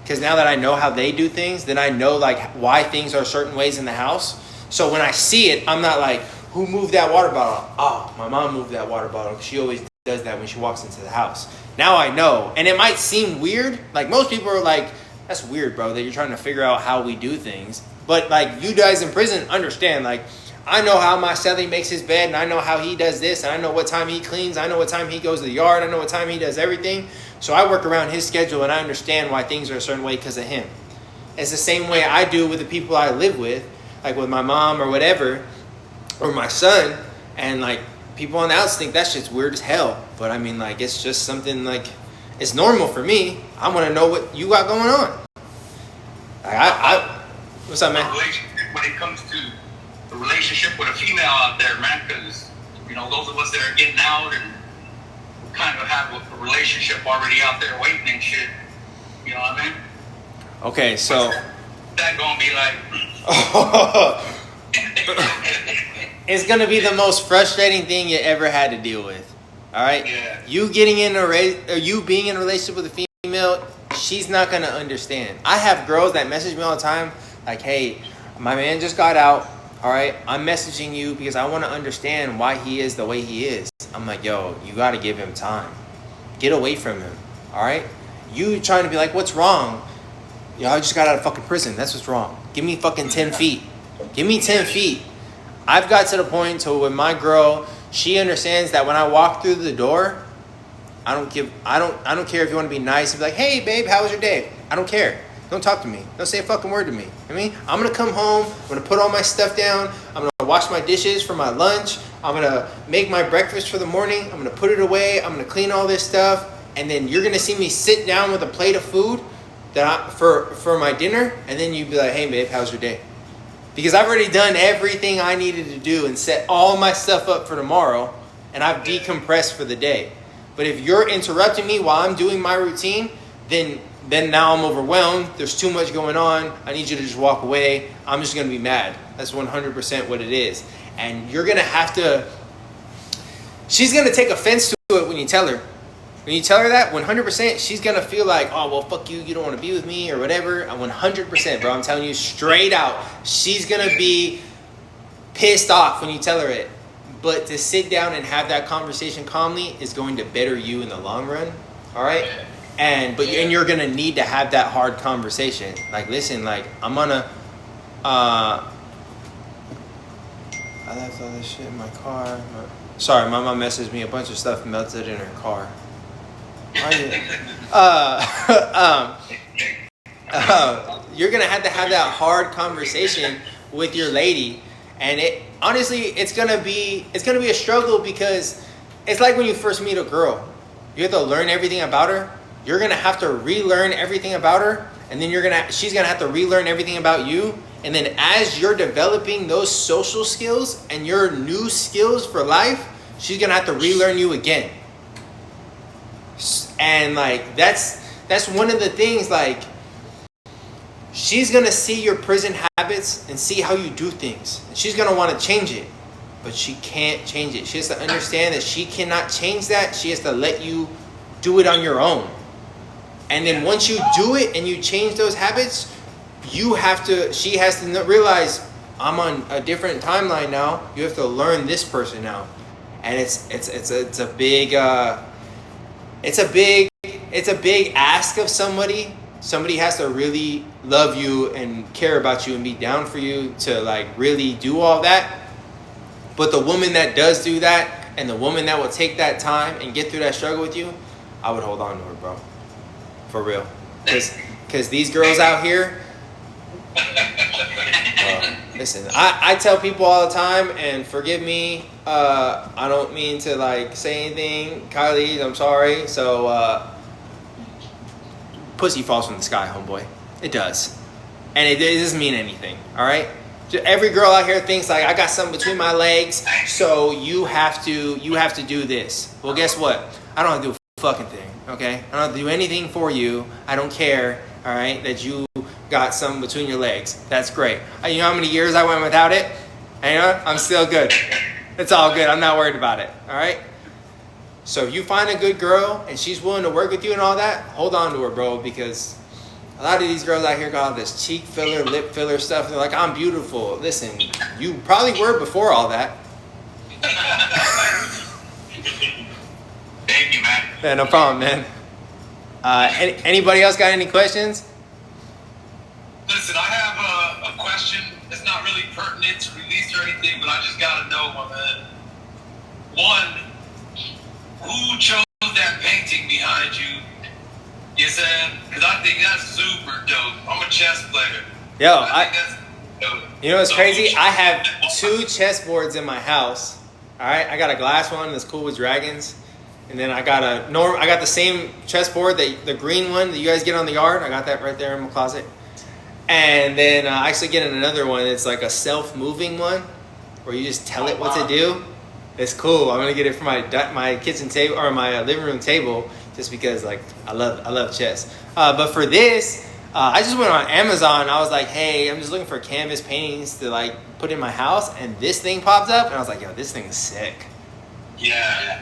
Because now that I know how they do things, then I know like why things are certain ways in the house. So when I see it, I'm not like, who moved that water bottle? Oh, my mom moved that water bottle. She always does that when she walks into the house. Now I know. And it might seem weird. Like, most people are like, that's weird, bro, that you're trying to figure out how we do things. But like, you guys in prison understand, like, I know how my cellie makes his bed, and I know how he does this, and I know what time he cleans, I know what time he goes to the yard, I know what time he does everything. So I work around his schedule, and I understand why things are a certain way because of him. It's the same way I do with the people I live with, like with my mom or whatever, or my son. And like, people on the outs think that shit's weird as hell. But I mean, like, it's just something, like, it's normal for me. I want to know what you got going on. Like, what's up, man? When it comes to the relationship with a female out there, man, because, you know, those of us that are getting out and kind of have a relationship already out there waiting and shit, you know what I mean? Okay, so that gonna be like it's gonna be the most frustrating thing you ever had to deal with. All right, yeah. You being in a relationship with a female, she's not gonna understand. I have girls that message me all the time, like, "Hey, my man just got out. All right, I'm messaging you because I want to understand why he is the way he is." I'm like, "Yo, you got to give him time. Get away from him. All right, you trying to be like, what's wrong? Yo, I just got out of fucking prison. That's what's wrong. Give me fucking 10 feet. Give me 10 feet. I've got to the point to when my girl, she understands that when I walk through the door, I don't care if you want to be nice and be like, "Hey babe, how was your day?" I don't care. Don't talk to me. Don't say a fucking word to me. I mean, I'm going to come home. I'm going to put all my stuff down. I'm going to wash my dishes for my lunch. I'm going to make my breakfast for the morning. I'm going to put it away. I'm going to clean all this stuff. And then you're going to see me sit down with a plate of food for my dinner. And then you'd be like, "Hey, babe, how's your day?" Because I've already done everything I needed to do and set all my stuff up for tomorrow. And I've decompressed for the day. But if you're interrupting me while I'm doing my routine, then now I'm overwhelmed. There's too much going on. I need you to just walk away. I'm just going to be mad. That's 100% what it is. And you're going to have to... She's going to take offense to it when you tell her. When you tell her that, 100%, she's going to feel like, "Oh, well, fuck you. You don't want to be with me," or whatever. 100%, bro. I'm telling you straight out. She's going to be pissed off when you tell her it. But to sit down and have that conversation calmly is going to better you in the long run. All right? And you're gonna need to have that hard conversation. Like, listen, like, I'm gonna I left all this shit in my car. Sorry, my mom messaged me. A bunch of stuff melted in her car. You're gonna have to have that hard conversation with your lady, and it's gonna be a struggle because it's like when you first meet a girl. You have to learn everything about her. You're going to have to relearn everything about her, and then she's going to have to relearn everything about you. And then as you're developing those social skills and your new skills for life, she's going to have to relearn you again. And like, that's one of the things, like, she's going to see your prison habits and see how you do things. And she's going to want to change it. but she can't change it. She has to understand that she cannot change that. She has to let you do it on your own. And then once you do it and you change those habits, she has to realize, I'm on a different timeline now. You have to learn this person now. And it's a big ask of somebody. Somebody has to really love you and care about you and be down for you to like really do all that. But the woman that does do that, and the woman that will take that time and get through that struggle with you, I would hold on to her, bro. For real. Because these girls out here, listen, I tell people all the time, and forgive me, I don't mean to like say anything, Kylie, I'm sorry. So, pussy falls from the sky, homeboy. It does. And it doesn't mean anything, all right? Every girl out here thinks like, I got something between my legs, so you have to do this. Well, guess what? I don't have to do a fucking thing, okay? I don't have to do anything for you. I don't care, all right, that you got something between your legs. That's great. You know how many years I went without it? And, you know, I'm still good. It's all good. I'm not worried about it, all right? So if you find a good girl and she's willing to work with you and all that, hold on to her, bro, because a lot of these girls out here got all this cheek filler, lip filler stuff. They're like, I'm beautiful. Listen, you probably were before all that. Thank you, man. Yeah, no problem, man. Anybody else got any questions? Listen, I have a question. It's not really pertinent to release or anything, but I just gotta know, my man. One, who chose that painting behind you? You said, because I think that's super dope. I'm a chess player. Yo, I think that's dope. You know what's So crazy? who I have chose- 2 chessboards in my house. All right, I got a glass one that's cool with dragons, and then I got the same chessboard, the green one that you guys get on the yard. I got that right there in my closet. And then I actually get another one. It's like a self-moving one, where you just tell it what to do. It's cool. I'm gonna get it for my kitchen table or my living room table, just because like I love chess. But for this, I just went on Amazon. I was like, hey, I'm just looking for canvas paintings to like put in my house, and this thing popped up, and I was like, yo, this thing is sick. Yeah.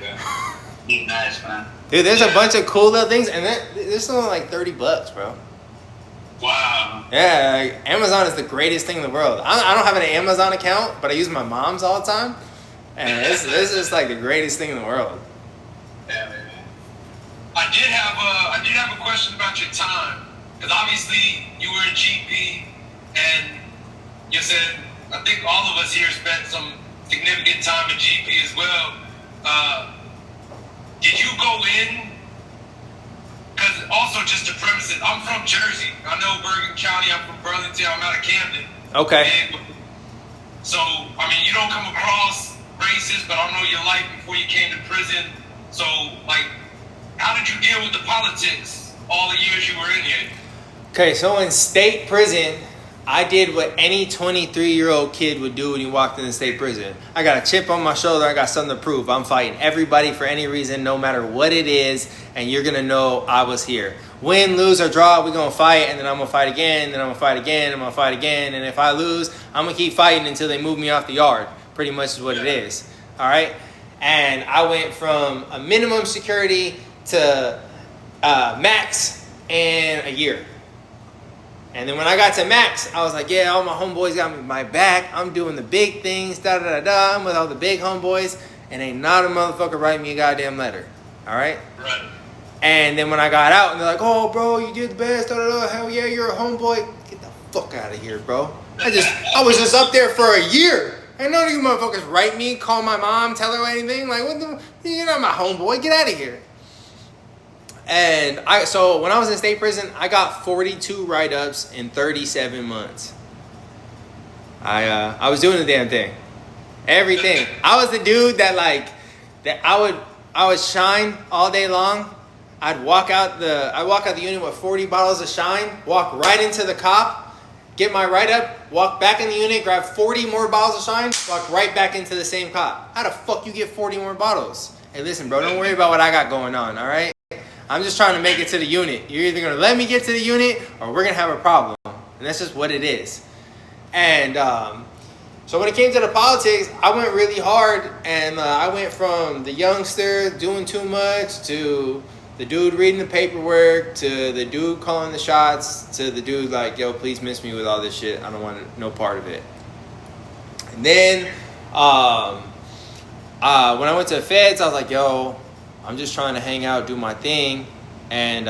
Nice, man. Dude, there's a bunch of cool little things, and this is only like $30, bro. Wow. Yeah, like, Amazon is the greatest thing in the world. I don't have an Amazon account, but I use my mom's all the time, and this is like the greatest thing in the world. Yeah, man. I did have a question about your time, because obviously you were in GP, and you said I think all of us here spent some significant time in GP as well. Did you go in? Because also just to premise it, I'm from Jersey. I know Bergen County. I'm from Burlington. I'm out of Camden. Okay. And so I mean, you don't come across racist, but I know your life before you came to prison. So like, how did you deal with the politics all the years you were in here? Okay, so in state prison, I did what any 23-year-old kid would do when you walked into state prison. I got a chip on my shoulder. I got something to prove. I'm fighting everybody for any reason, no matter what it is, and you're going to know I was here. Win, lose, or draw, we're going to fight, and then I'm going to fight again, and then I'm going to fight again, and I'm going to fight again, and if I lose, I'm going to keep fighting until they move me off the yard. Pretty much is what it is. All right? And I went from a minimum security to max in a year. And then when I got to max, I was like, yeah, all my homeboys got me my back. I'm doing the big things, da-da-da-da. I'm with all the big homeboys. And ain't not a motherfucker write me a goddamn letter. All right? Right. And then when I got out, and they're like, oh, bro, you did the best, da-da-da. Hell yeah, you're a homeboy. Get the fuck out of here, bro. I was just up there for a year. Ain't none of you motherfuckers write me, call my mom, tell her anything. Like, what the? You're not my homeboy. Get out of here. And so when I was in state prison, I got 42 write-ups in 37 months. I was doing the damn thing, everything. I was the dude that I would shine all day long. I'd walk out the unit with 40 bottles of shine, walk right into the cop, get my write-up, walk back in the unit, grab 40 more bottles of shine, walk right back into the same cop. How the fuck you get 40 more bottles? Hey, listen, bro, don't worry about what I got going on, all right? I'm just trying to make it to the unit. You're either going to let me get to the unit or we're going to have a problem. And that's just what it is. And So when it came to the politics, I went really hard, and I went from the youngster doing too much to the dude reading the paperwork to the dude calling the shots to the dude like, yo, please miss me with all this shit. I don't want no part of it. And then when I went to the feds, I was like, yo, I'm just trying to hang out, do my thing. And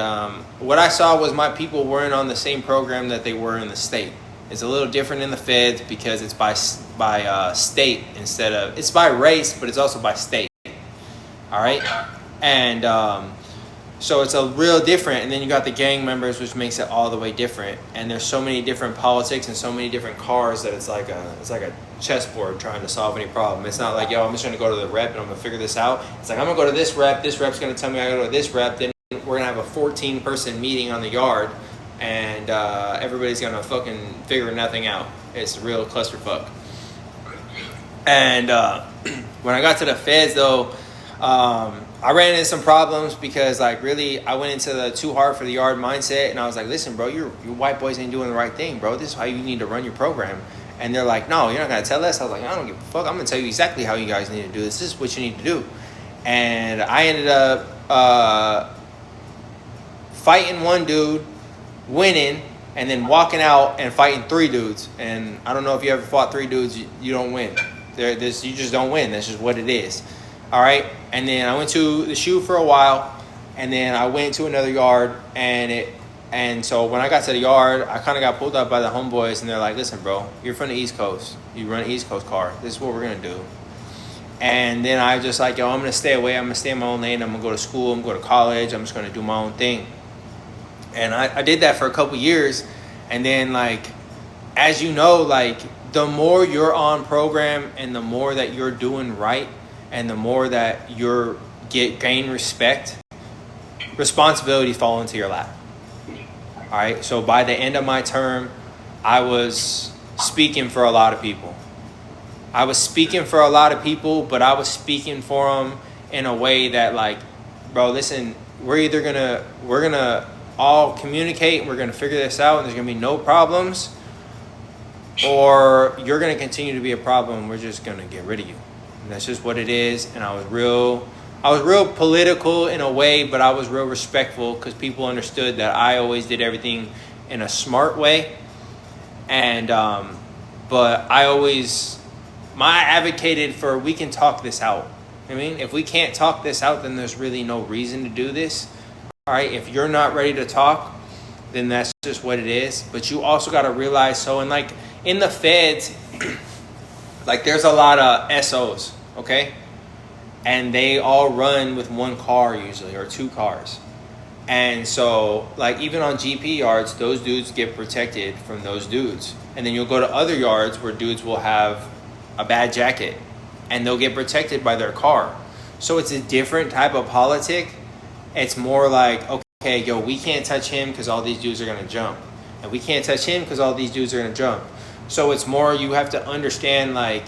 what I saw was my people weren't on the same program that they were in the state. It's a little different in the feds because it's by state instead of, it's by race, but it's also by state. All right? And so it's a real different. And then you got the gang members, which makes it all the way different. And there's so many different politics and so many different cars that it's like a chessboard trying to solve any problem. It's not like, yo, I'm just going to go to the rep and I'm going to figure this out. It's like, I'm going to go to this rep. This rep's going to tell me I got to go to this rep. Then we're going to have a 14-person meeting on the yard. And everybody's going to fucking figure nothing out. It's a real clusterfuck. And when I got to the feds, though, I ran into some problems because, like, really, I went into the too hard for the yard mindset. And I was like, listen, bro, you white boys ain't doing the right thing, bro. This is how you need to run your program. And they're like, no, you're not going to tell us. I was like, I don't give a fuck. I'm going to tell you exactly how you guys need to do this. This is what you need to do. And I ended up fighting one dude, winning, and then walking out and fighting 3 dudes. And I don't know if you ever fought 3 dudes, you don't win. You just don't win. That's just what it is. All right? And then I went to the shoe for a while, and then I went to another yard, and so when I got to the yard, I kind of got pulled up by the homeboys, and they're like, listen, bro, you're from the East Coast. You run an East Coast car. This is what we're going to do. And then I just like, yo, I'm going to stay away. I'm going to stay in my own lane. I'm going to go to school. I'm going to go to college. I'm just going to do my own thing. And I did that for a couple years. And then, like, as you know, like, the more you're on program and the more that you're doing right and the more that you're gain respect, responsibilities fall into your lap. All right. So by the end of my term, I was speaking for a lot of people. I was speaking for a lot of people, but I was speaking for them in a way that, like, bro, listen, we're gonna all communicate, we're going to figure this out, and there's going to be no problems, or you're going to continue to be a problem, we're just going to get rid of you. And that's just what it is. And I was real political in a way, but I was real respectful because people understood that I always did everything in a smart way. And but I advocated for, we can talk this out. I mean, if we can't talk this out, then there's really no reason to do this. All right, if you're not ready to talk, then that's just what it is. But you also got to realize, so in the feds, like, there's a lot of SOs, okay? And they all run with 1 car usually, or 2 cars. And so, like, even on GP yards, those dudes get protected from those dudes. And then you'll go to other yards where dudes will have a bad jacket and they'll get protected by their car. So it's a different type of politic. It's more like, okay, yo, we can't touch him because all these dudes are going to jump. And we can't touch him because all these dudes are going to jump. So it's more, you have to understand, like,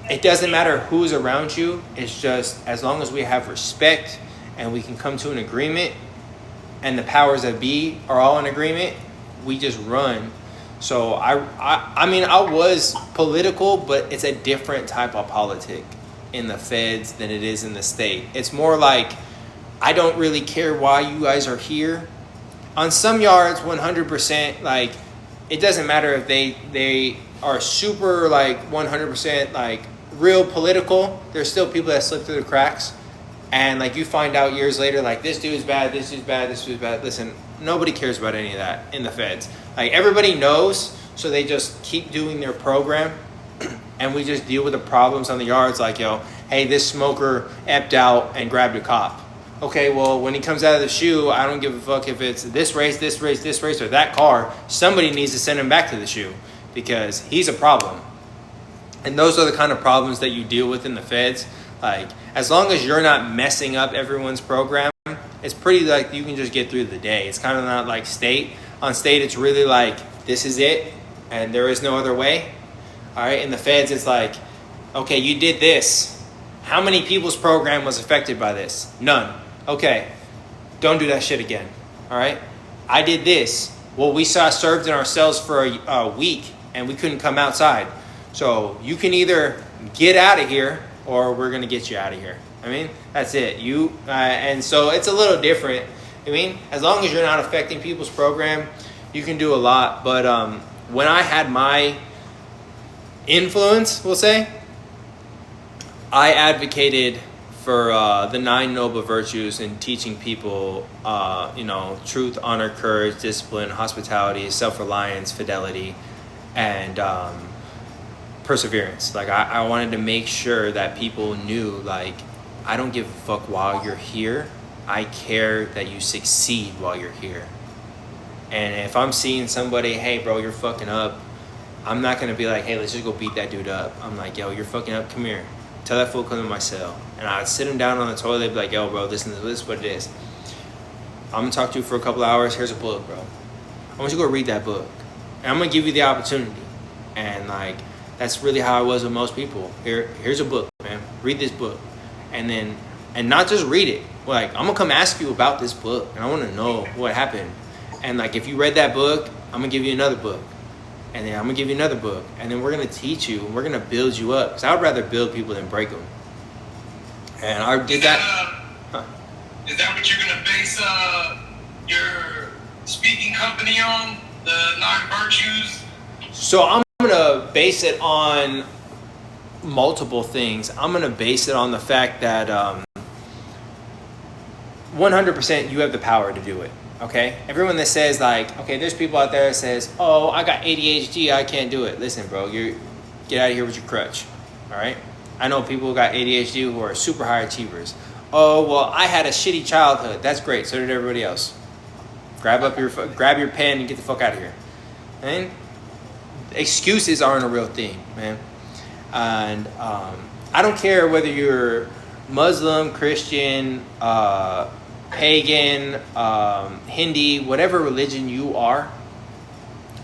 it doesn't matter who's around you. It's just, as long as we have respect and we can come to an agreement and the powers that be are all in agreement, we just run. So I mean, I was political, but it's a different type of politic in the feds than it is in the state. It's more like, I don't really care why you guys are here. On some yards, 100%, like, it doesn't matter if they are super, like, 100%, like, real political. There's still people that slip through the cracks. And, like, you find out years later, like, this dude's bad, this dude's bad, this dude's bad. Listen, nobody cares about any of that in the feds. Like, everybody knows, so they just keep doing their program. And we just deal with the problems on the yards, like, yo, hey, this smoker epped out and grabbed a cop. Okay, well, when he comes out of the shoe, I don't give a fuck if it's this race, or that car. Somebody needs to send him back to the shoe because he's a problem. And those are the kind of problems that you deal with in the feds. Like, as long as you're not messing up everyone's program, it's pretty, like, you can just get through the day. It's kind of not like state. On state, it's really like, this is it, and there is no other way. All right, in the feds, it's like, okay, you did this. How many people's program was affected by this? None. Okay, don't do that shit again. All right, I did this. Well, we served in our cells for a week, and we couldn't come outside. So you can either get out of here or we're going to get you out of here. I mean, that's it. And so it's a little different. I mean, as long as you're not affecting people's program, you can do a lot. But when I had my influence, we'll say, I advocated for the 9 noble virtues and teaching people, truth, honor, courage, discipline, hospitality, self-reliance, fidelity, and perseverance. Like I wanted to make sure that people knew, like, I don't give a fuck while you're here. I care that you succeed while you're here. And if I'm seeing somebody, hey bro, you're fucking up, I'm not gonna be like, hey, let's just go beat that dude up. I'm like, yo, you're fucking up, come here. Tell that fool come to my cell. And I'd sit him down on the toilet, be like, yo bro, this is what it is. I'm gonna talk to you for a couple hours. Here's a book, bro. I want you to go read that book. And I'm gonna give you the opportunity. And like, that's really how I was with most people. Here's a book, man. Read this book. And not just read it. Like, I'm gonna come ask you about this book, and I want to know what happened. And like, if you read that book, I'm gonna give you another book, and then I'm gonna give you another book, and then we're gonna teach you, and we're gonna build you up. Because I would rather build people than break them. And I did that. Is that what you're gonna base your speaking company on? The 9 virtues? So I'm gonna base it on multiple things. I'm gonna base it on the fact that 100% you have the power to do it. Okay, everyone that says like, okay, there's people out there that says, oh, I got ADHD, I can't do it. Listen, bro, get out of here with your crutch. All right, I know people who got ADHD who are super high achievers. Oh, well, I had a shitty childhood. That's great. So did everybody else. Grab your pen and get the fuck out of here. And excuses aren't a real thing, man. And I don't care whether you're Muslim, Christian, pagan, Hindi, whatever religion you are.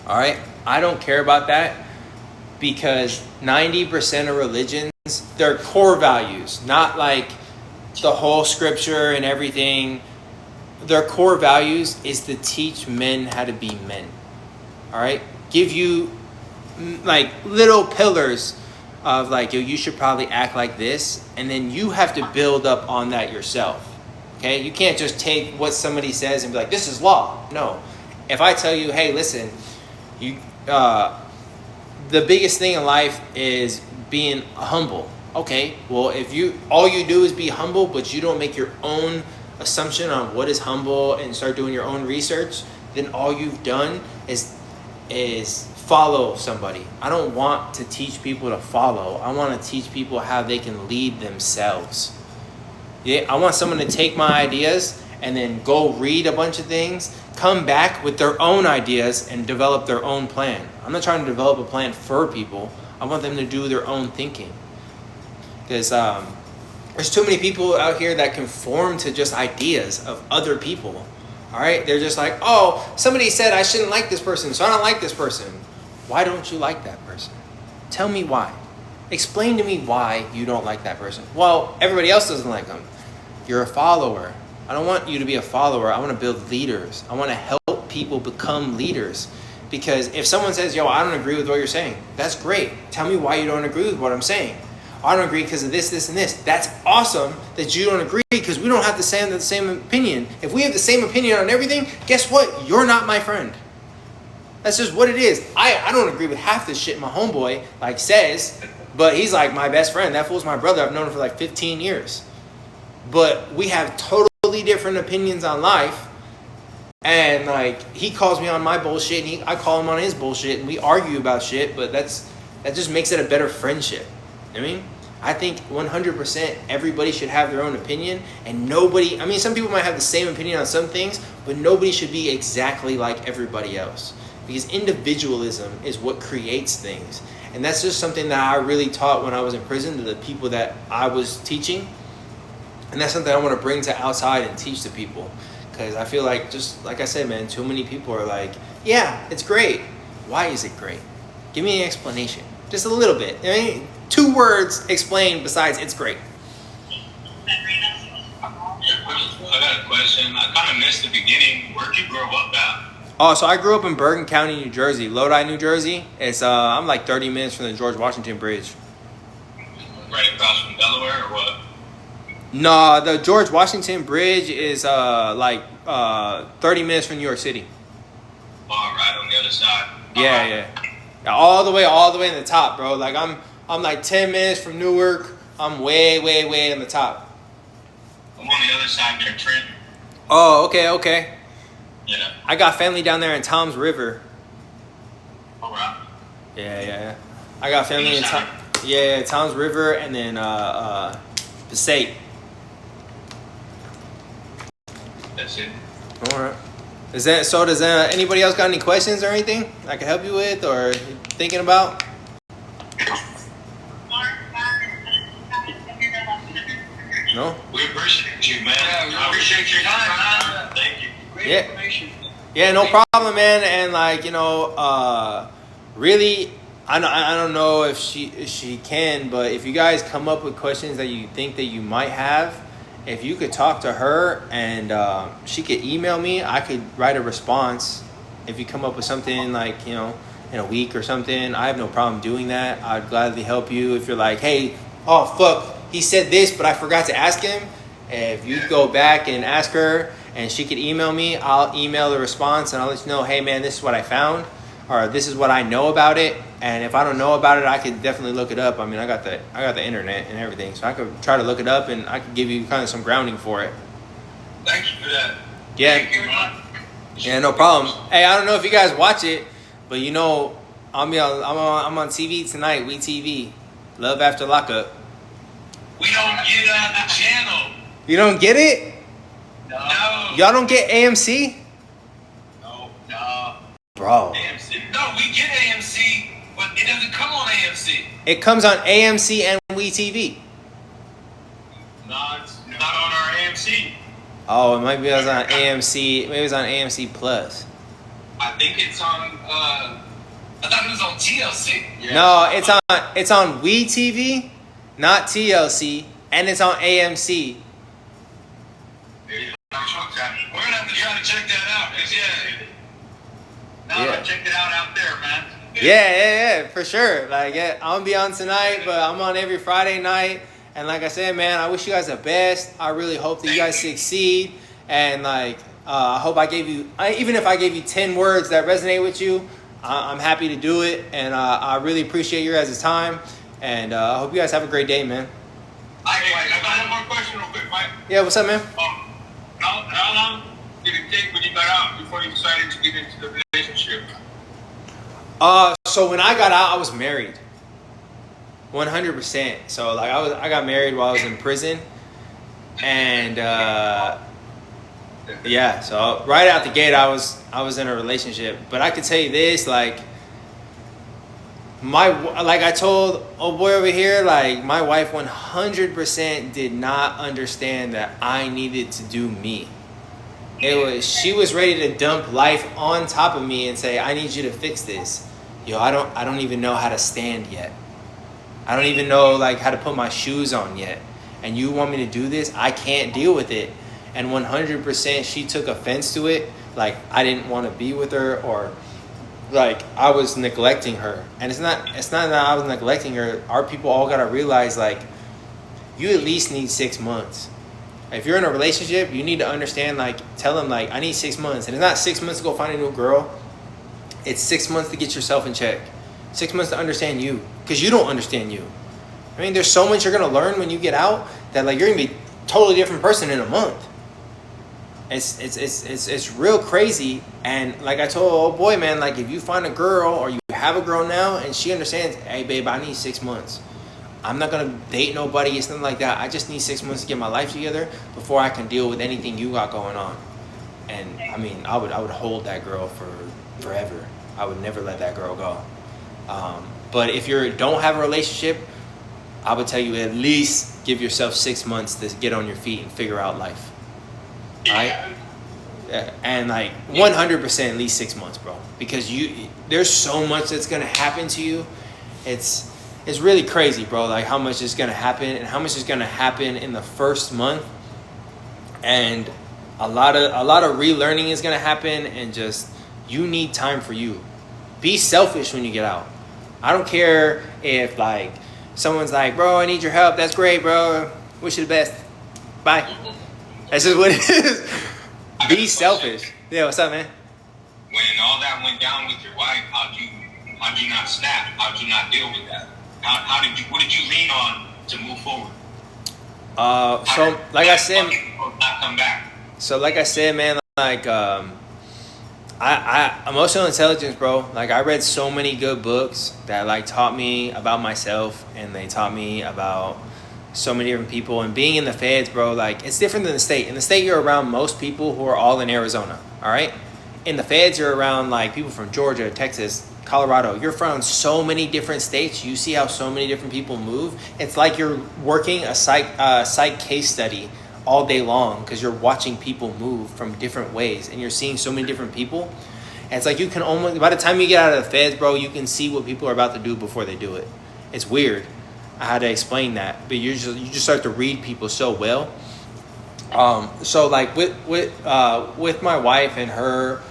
All right, I don't care about that, because 90% of religions, their core values, not like the whole scripture and everything. Their core values is to teach men how to be men. All right, give you like little pillars of like, yo, you should probably act like this, and then you have to build up on that yourself. Okay, you can't just take what somebody says and be like, this is law. No, if I tell you, hey, listen, the biggest thing in life is being humble. Okay, well, if all you do is be humble, but you don't make your own assumption on what is humble and start doing your own research, then all you've done is follow somebody. I don't want to teach people to follow. I want to teach people how they can lead themselves. Yeah, I want someone to take my ideas and then go read a bunch of things, come back with their own ideas and develop their own plan. I'm not trying to develop a plan for people. I want them to do their own thinking. Because there's too many people out here that conform to just ideas of other people. All right? They're just like, oh, somebody said I shouldn't like this person, so I don't like this person. Why don't you like that person? Tell me why. Explain to me why you don't like that person. Well, everybody else doesn't like them. You're a follower. I don't want you to be a follower. I want to build leaders. I want to help people become leaders. Because if someone says, yo, I don't agree with what you're saying, that's great. Tell me why you don't agree with what I'm saying. I don't agree because of this, this, and this. That's awesome that you don't agree, because we don't have the same opinion. If we have the same opinion on everything, guess what? You're not my friend. That's just what it is. I don't agree with half this shit my homeboy like says, but he's like my best friend. That fool's my brother. I've known him for like 15 years. But we have totally different opinions on life. And like, he calls me on my bullshit, and I call him on his bullshit, and we argue about shit, but that just makes it a better friendship. I mean, I think 100% everybody should have their own opinion, and some people might have the same opinion on some things, but nobody should be exactly like everybody else, because individualism is what creates things. And that's just something that I really taught when I was in prison to the people that I was teaching. And that's something I want to bring to outside and teach to people, because I feel like, just like I said, man, too many people are like, yeah, it's great. Why is it great? Give me an explanation. Just a little bit. I mean, 2 words explained besides it's great. I got a question. I kind of missed the beginning. Where'd you grow up at? Oh, so I grew up in Bergen County, New Jersey, Lodi, New Jersey. It's I'm like 30 minutes from the George Washington Bridge. Right across from Delaware, or what? No, the George Washington Bridge is 30 minutes from New York City. Oh, right on the other side. Yeah. All the way in the top, bro. Like I'm like 10 minutes from Newark. I'm way in the top. I'm on the other side near Trenton. Oh, okay. Yeah. I got family down there in Tom's River. All right. Yeah. I got family in Tom's River, and then Passaic. That's it. All right. Does anybody else got any questions or anything I can help you with or thinking about? No? We appreciate you, man. Yeah, we I appreciate your time. man. Thank you. Great Yeah. information. Yeah, no problem, man. And like, you know, really, I don't know if she can, but if you guys come up with questions that you think that you might have, if you could talk to her and she could email me, I could write a response. If you come up with something like, you know, in a week or something, I have no problem doing that. I'd gladly help you. If you're like, hey, oh fuck, he said this, but I forgot to ask him. If you go back and ask her and she could email me, I'll email the response and I'll let you know, hey man, this is what I found, or this is what I know about it. And if I don't know about it, I could definitely look it up. I mean, I got the internet and everything, so I could try to look it up and I could give you kind of some grounding for it. Thank you for that. Yeah. Thank you, man. Yeah, no problem. Hey, I don't know if you guys watch it, but you know, I'm on TV tonight, WeTV, Love After Lockup. We don't get the channel. You don't get it? No. Y'all don't get AMC? No. Bro. AMC. No, we get AMC, but it doesn't come on AMC. It comes on AMC and WeTV. No, it's not on our AMC. Oh, it might be on AMC. Maybe it's on AMC Plus. I think it's on. I thought it was on TLC. Yeah. No, it's on WeTV, not TLC, and it's on AMC. We're gonna have to try to check that out, cause Yeah. check it out there, man. Yeah, for sure. Like, yeah, I'm gonna be on tonight, but I'm on every Friday night. And like I said, man, I wish you guys the best. I really hope that you guys succeed. And like, I hope I gave you, even if I gave you 10 words that resonate with you, I'm happy to do it. And I really appreciate your guys' time. And I hope you guys have a great day, man. I got one more question real quick, Mike. Yeah, what's up, man? How long did it take when you got out before you decided to get into the relationship? So when I got out, I was married. 100%. So like I got married while I was in prison. And yeah, so right out the gate I was in a relationship. But I could tell you this, like I told old boy over here, like my wife 100% did not understand that I needed to do me. She was ready to dump life on top of me and say, I need you to fix this. Yo, I don't even know how to stand yet. I don't even know like how to put my shoes on yet. And you want me to do this? I can't deal with it. And 100% she took offense to it. Like I didn't want to be with her, or like I was neglecting her. And it's not that I was neglecting her. Our people all gotta realize like you at least need 6 months. If you're in a relationship, you need to understand, like, tell them, like, I need 6 months. And it's not 6 months to go find a new girl. It's 6 months to get yourself in check. 6 months to understand you. Because you don't understand you. I mean, there's so much you're going to learn when you get out that, like, you're going to be a totally different person in a month. It's real crazy. And like I told old boy, man, like, if you find a girl or you have a girl now and she understands, hey, babe, I need 6 months. I'm not going to date nobody. It's nothing like that. I just need 6 months to get my life together before I can deal with anything you got going on. And I mean, I would hold that girl for forever. I would never let that girl go. But if you don't have a relationship, I would tell you at least give yourself 6 months to get on your feet and figure out life. All right? And like 100% at least 6 months, bro. Because there's so much that's going to happen to you. It's really crazy, bro, like how much is going to happen and how much is going to happen in the first month. And a lot of relearning is going to happen, and just You need time for you. Be selfish when you get out. I don't care if like someone's like, bro, I need your help. That's great, bro. Wish you the best. Bye. That's just what it is. Be selfish. Yeah, what's up, man? When all that went down with your wife, how'd you not snap? How'd you not deal with that? What did you lean on to move forward? So like I said, not come back. So like I said, man, like I emotional intelligence, bro. Like I read so many good books that like taught me about myself, and they taught me about so many different people. And being in the feds, bro, like it's different than the state. In the state, you're around most people who are all in Arizona. All right. In the feds, you're around like people from Georgia, Texas, Colorado. You're from so many different states. You see how so many different people move. It's like you're working a psych case study all day long, because you're watching people move from different ways, and you're seeing so many different people. And it's like you can almost, by the time you get out of the feds, bro, you can see what people are about to do before they do it. It's weird. I had to explain that, but you just start to read people so well. So like with my wife and her,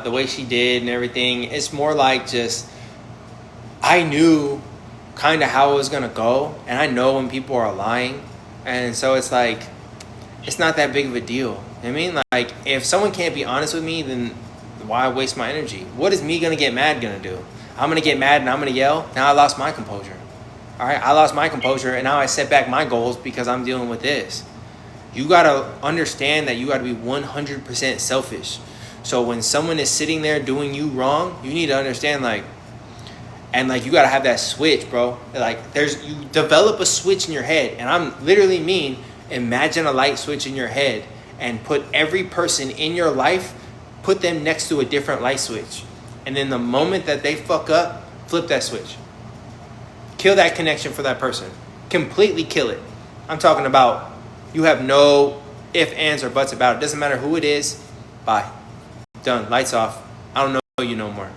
the way she did and everything, it's more like just I knew kind of how it was gonna go, and I know when people are lying, and so it's like it's not that big of a deal. I mean, like if someone can't be honest with me, then why waste my energy? What is me gonna get mad gonna do? I'm gonna get mad and I'm gonna yell. Now I lost my composure. All right, I lost my composure, and now I set back my goals because I'm dealing with this. You gotta understand that you gotta be 100% selfish. So when someone is sitting there doing you wrong, you need to understand you gotta have that switch, bro. Like you develop a switch in your head, and I'm literally mean. Imagine a light switch in your head and put every person in your life, put them next to a different light switch. And then the moment that they fuck up, flip that switch. Kill that connection for that person. Completely kill it. I'm talking about you have no ifs, ands, or buts about it. Doesn't matter who it is. Bye. Done. Lights off. I don't know you no more.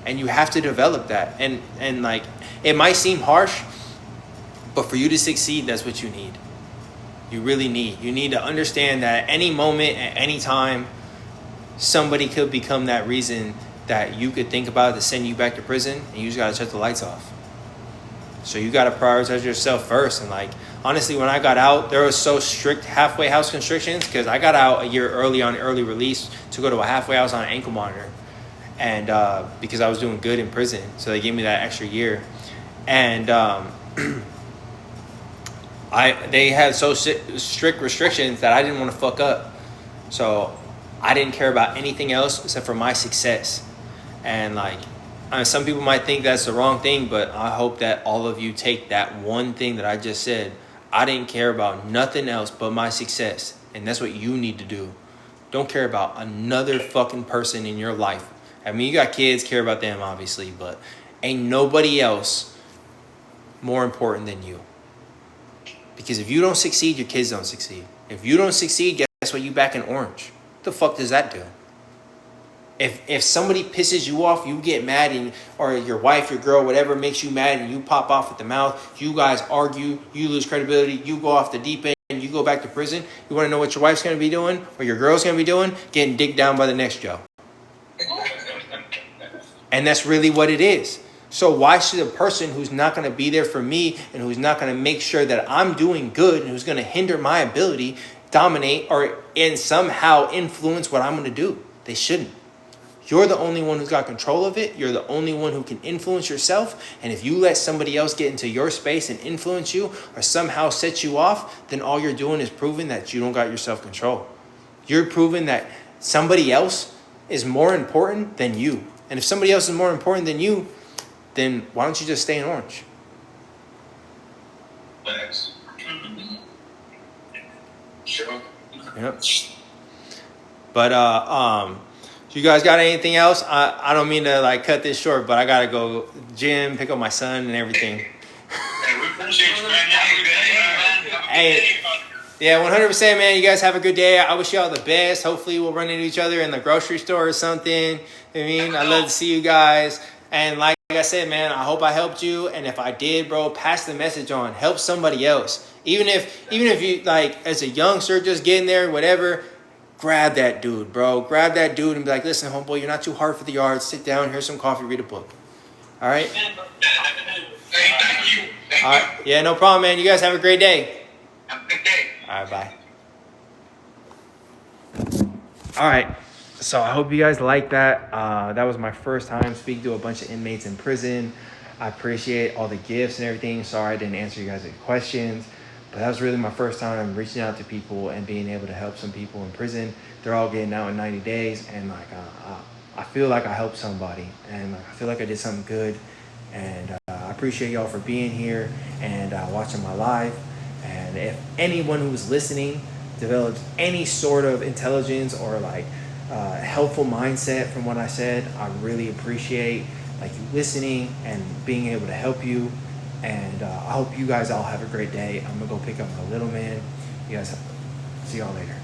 And you have to develop that. And like, it might seem harsh, but for you to succeed, that's what you need. You really need. You need to understand that at any moment, at any time, somebody could become that reason that you could think about to send you back to prison, and you just gotta shut the lights off. So you gotta prioritize yourself first. And like, honestly, when I got out, there was so strict halfway house constrictions, because I got out a year early on early release to go to a halfway house on an ankle monitor, and because I was doing good in prison, so they gave me that extra year. And they had so strict restrictions that I didn't want to fuck up. So I didn't care about anything else except for my success. And like, some people might think that's the wrong thing, but I hope that all of you take that one thing that I just said. I didn't care about nothing else but my success. And that's what you need to do. Don't care about another fucking person in your life. I mean, you got kids, care about them, obviously, but ain't nobody else more important than you. Because if you don't succeed, your kids don't succeed. If you don't succeed, guess what? You back in orange. What the fuck does that do? If somebody pisses you off, you get mad, or your wife, your girl, whatever makes you mad, and you pop off at the mouth, you guys argue, you lose credibility, you go off the deep end, you go back to prison. You want to know what your wife's going to be doing, or your girl's going to be doing? Getting dicked down by the next Joe. And that's really what it is. So why should a person who's not going to be there for me, and who's not going to make sure that I'm doing good, and who's going to hinder my ability, dominate and somehow influence what I'm going to do? They shouldn't. You're the only one who's got control of it. You're the only one who can influence yourself. And if you let somebody else get into your space and influence you, or somehow set you off, then all you're doing is proving that you don't got your self-control. You're proving that somebody else is more important than you. And if somebody else is more important than you, then why don't you just stay in orange? Thanks. Sure. Yep. But you guys got anything else? I don't mean to like cut this short, but I gotta go gym, pick up my son and everything. Hey, we appreciate you, man. Have a good day, man. Hey, yeah, 100%, man. You guys have a good day. I wish you all the best. Hopefully we'll run into each other in the grocery store or something. I mean, I'd love to see you guys. And like I said, man, I hope I helped you. And if I did, bro, pass the message on. Help somebody else. Even if you like as a youngster just getting there, whatever, grab that dude, bro. Grab that dude and be like, listen, homeboy, you're not too hard for the yards. Sit down, here's some coffee, read a book. All right? Hey, thank you. Thank All right. Yeah, no problem, man. You guys have a great day. Have a good day. All right, bye. All right. So I hope you guys like that. That was my first time speaking to a bunch of inmates in prison. I appreciate all the gifts and everything. Sorry I didn't answer you guys' questions. But that was really my first time reaching out to people and being able to help some people in prison. They're all getting out in 90 days. And like I feel like I helped somebody. And I feel like I did something good. And I appreciate y'all for being here and watching my live. And if anyone who's listening develops any sort of intelligence or like helpful mindset from what I said, I really appreciate like you listening and being able to help you. And I hope you guys all have a great day. I'm gonna go pick up my little man. You guys see y'all later.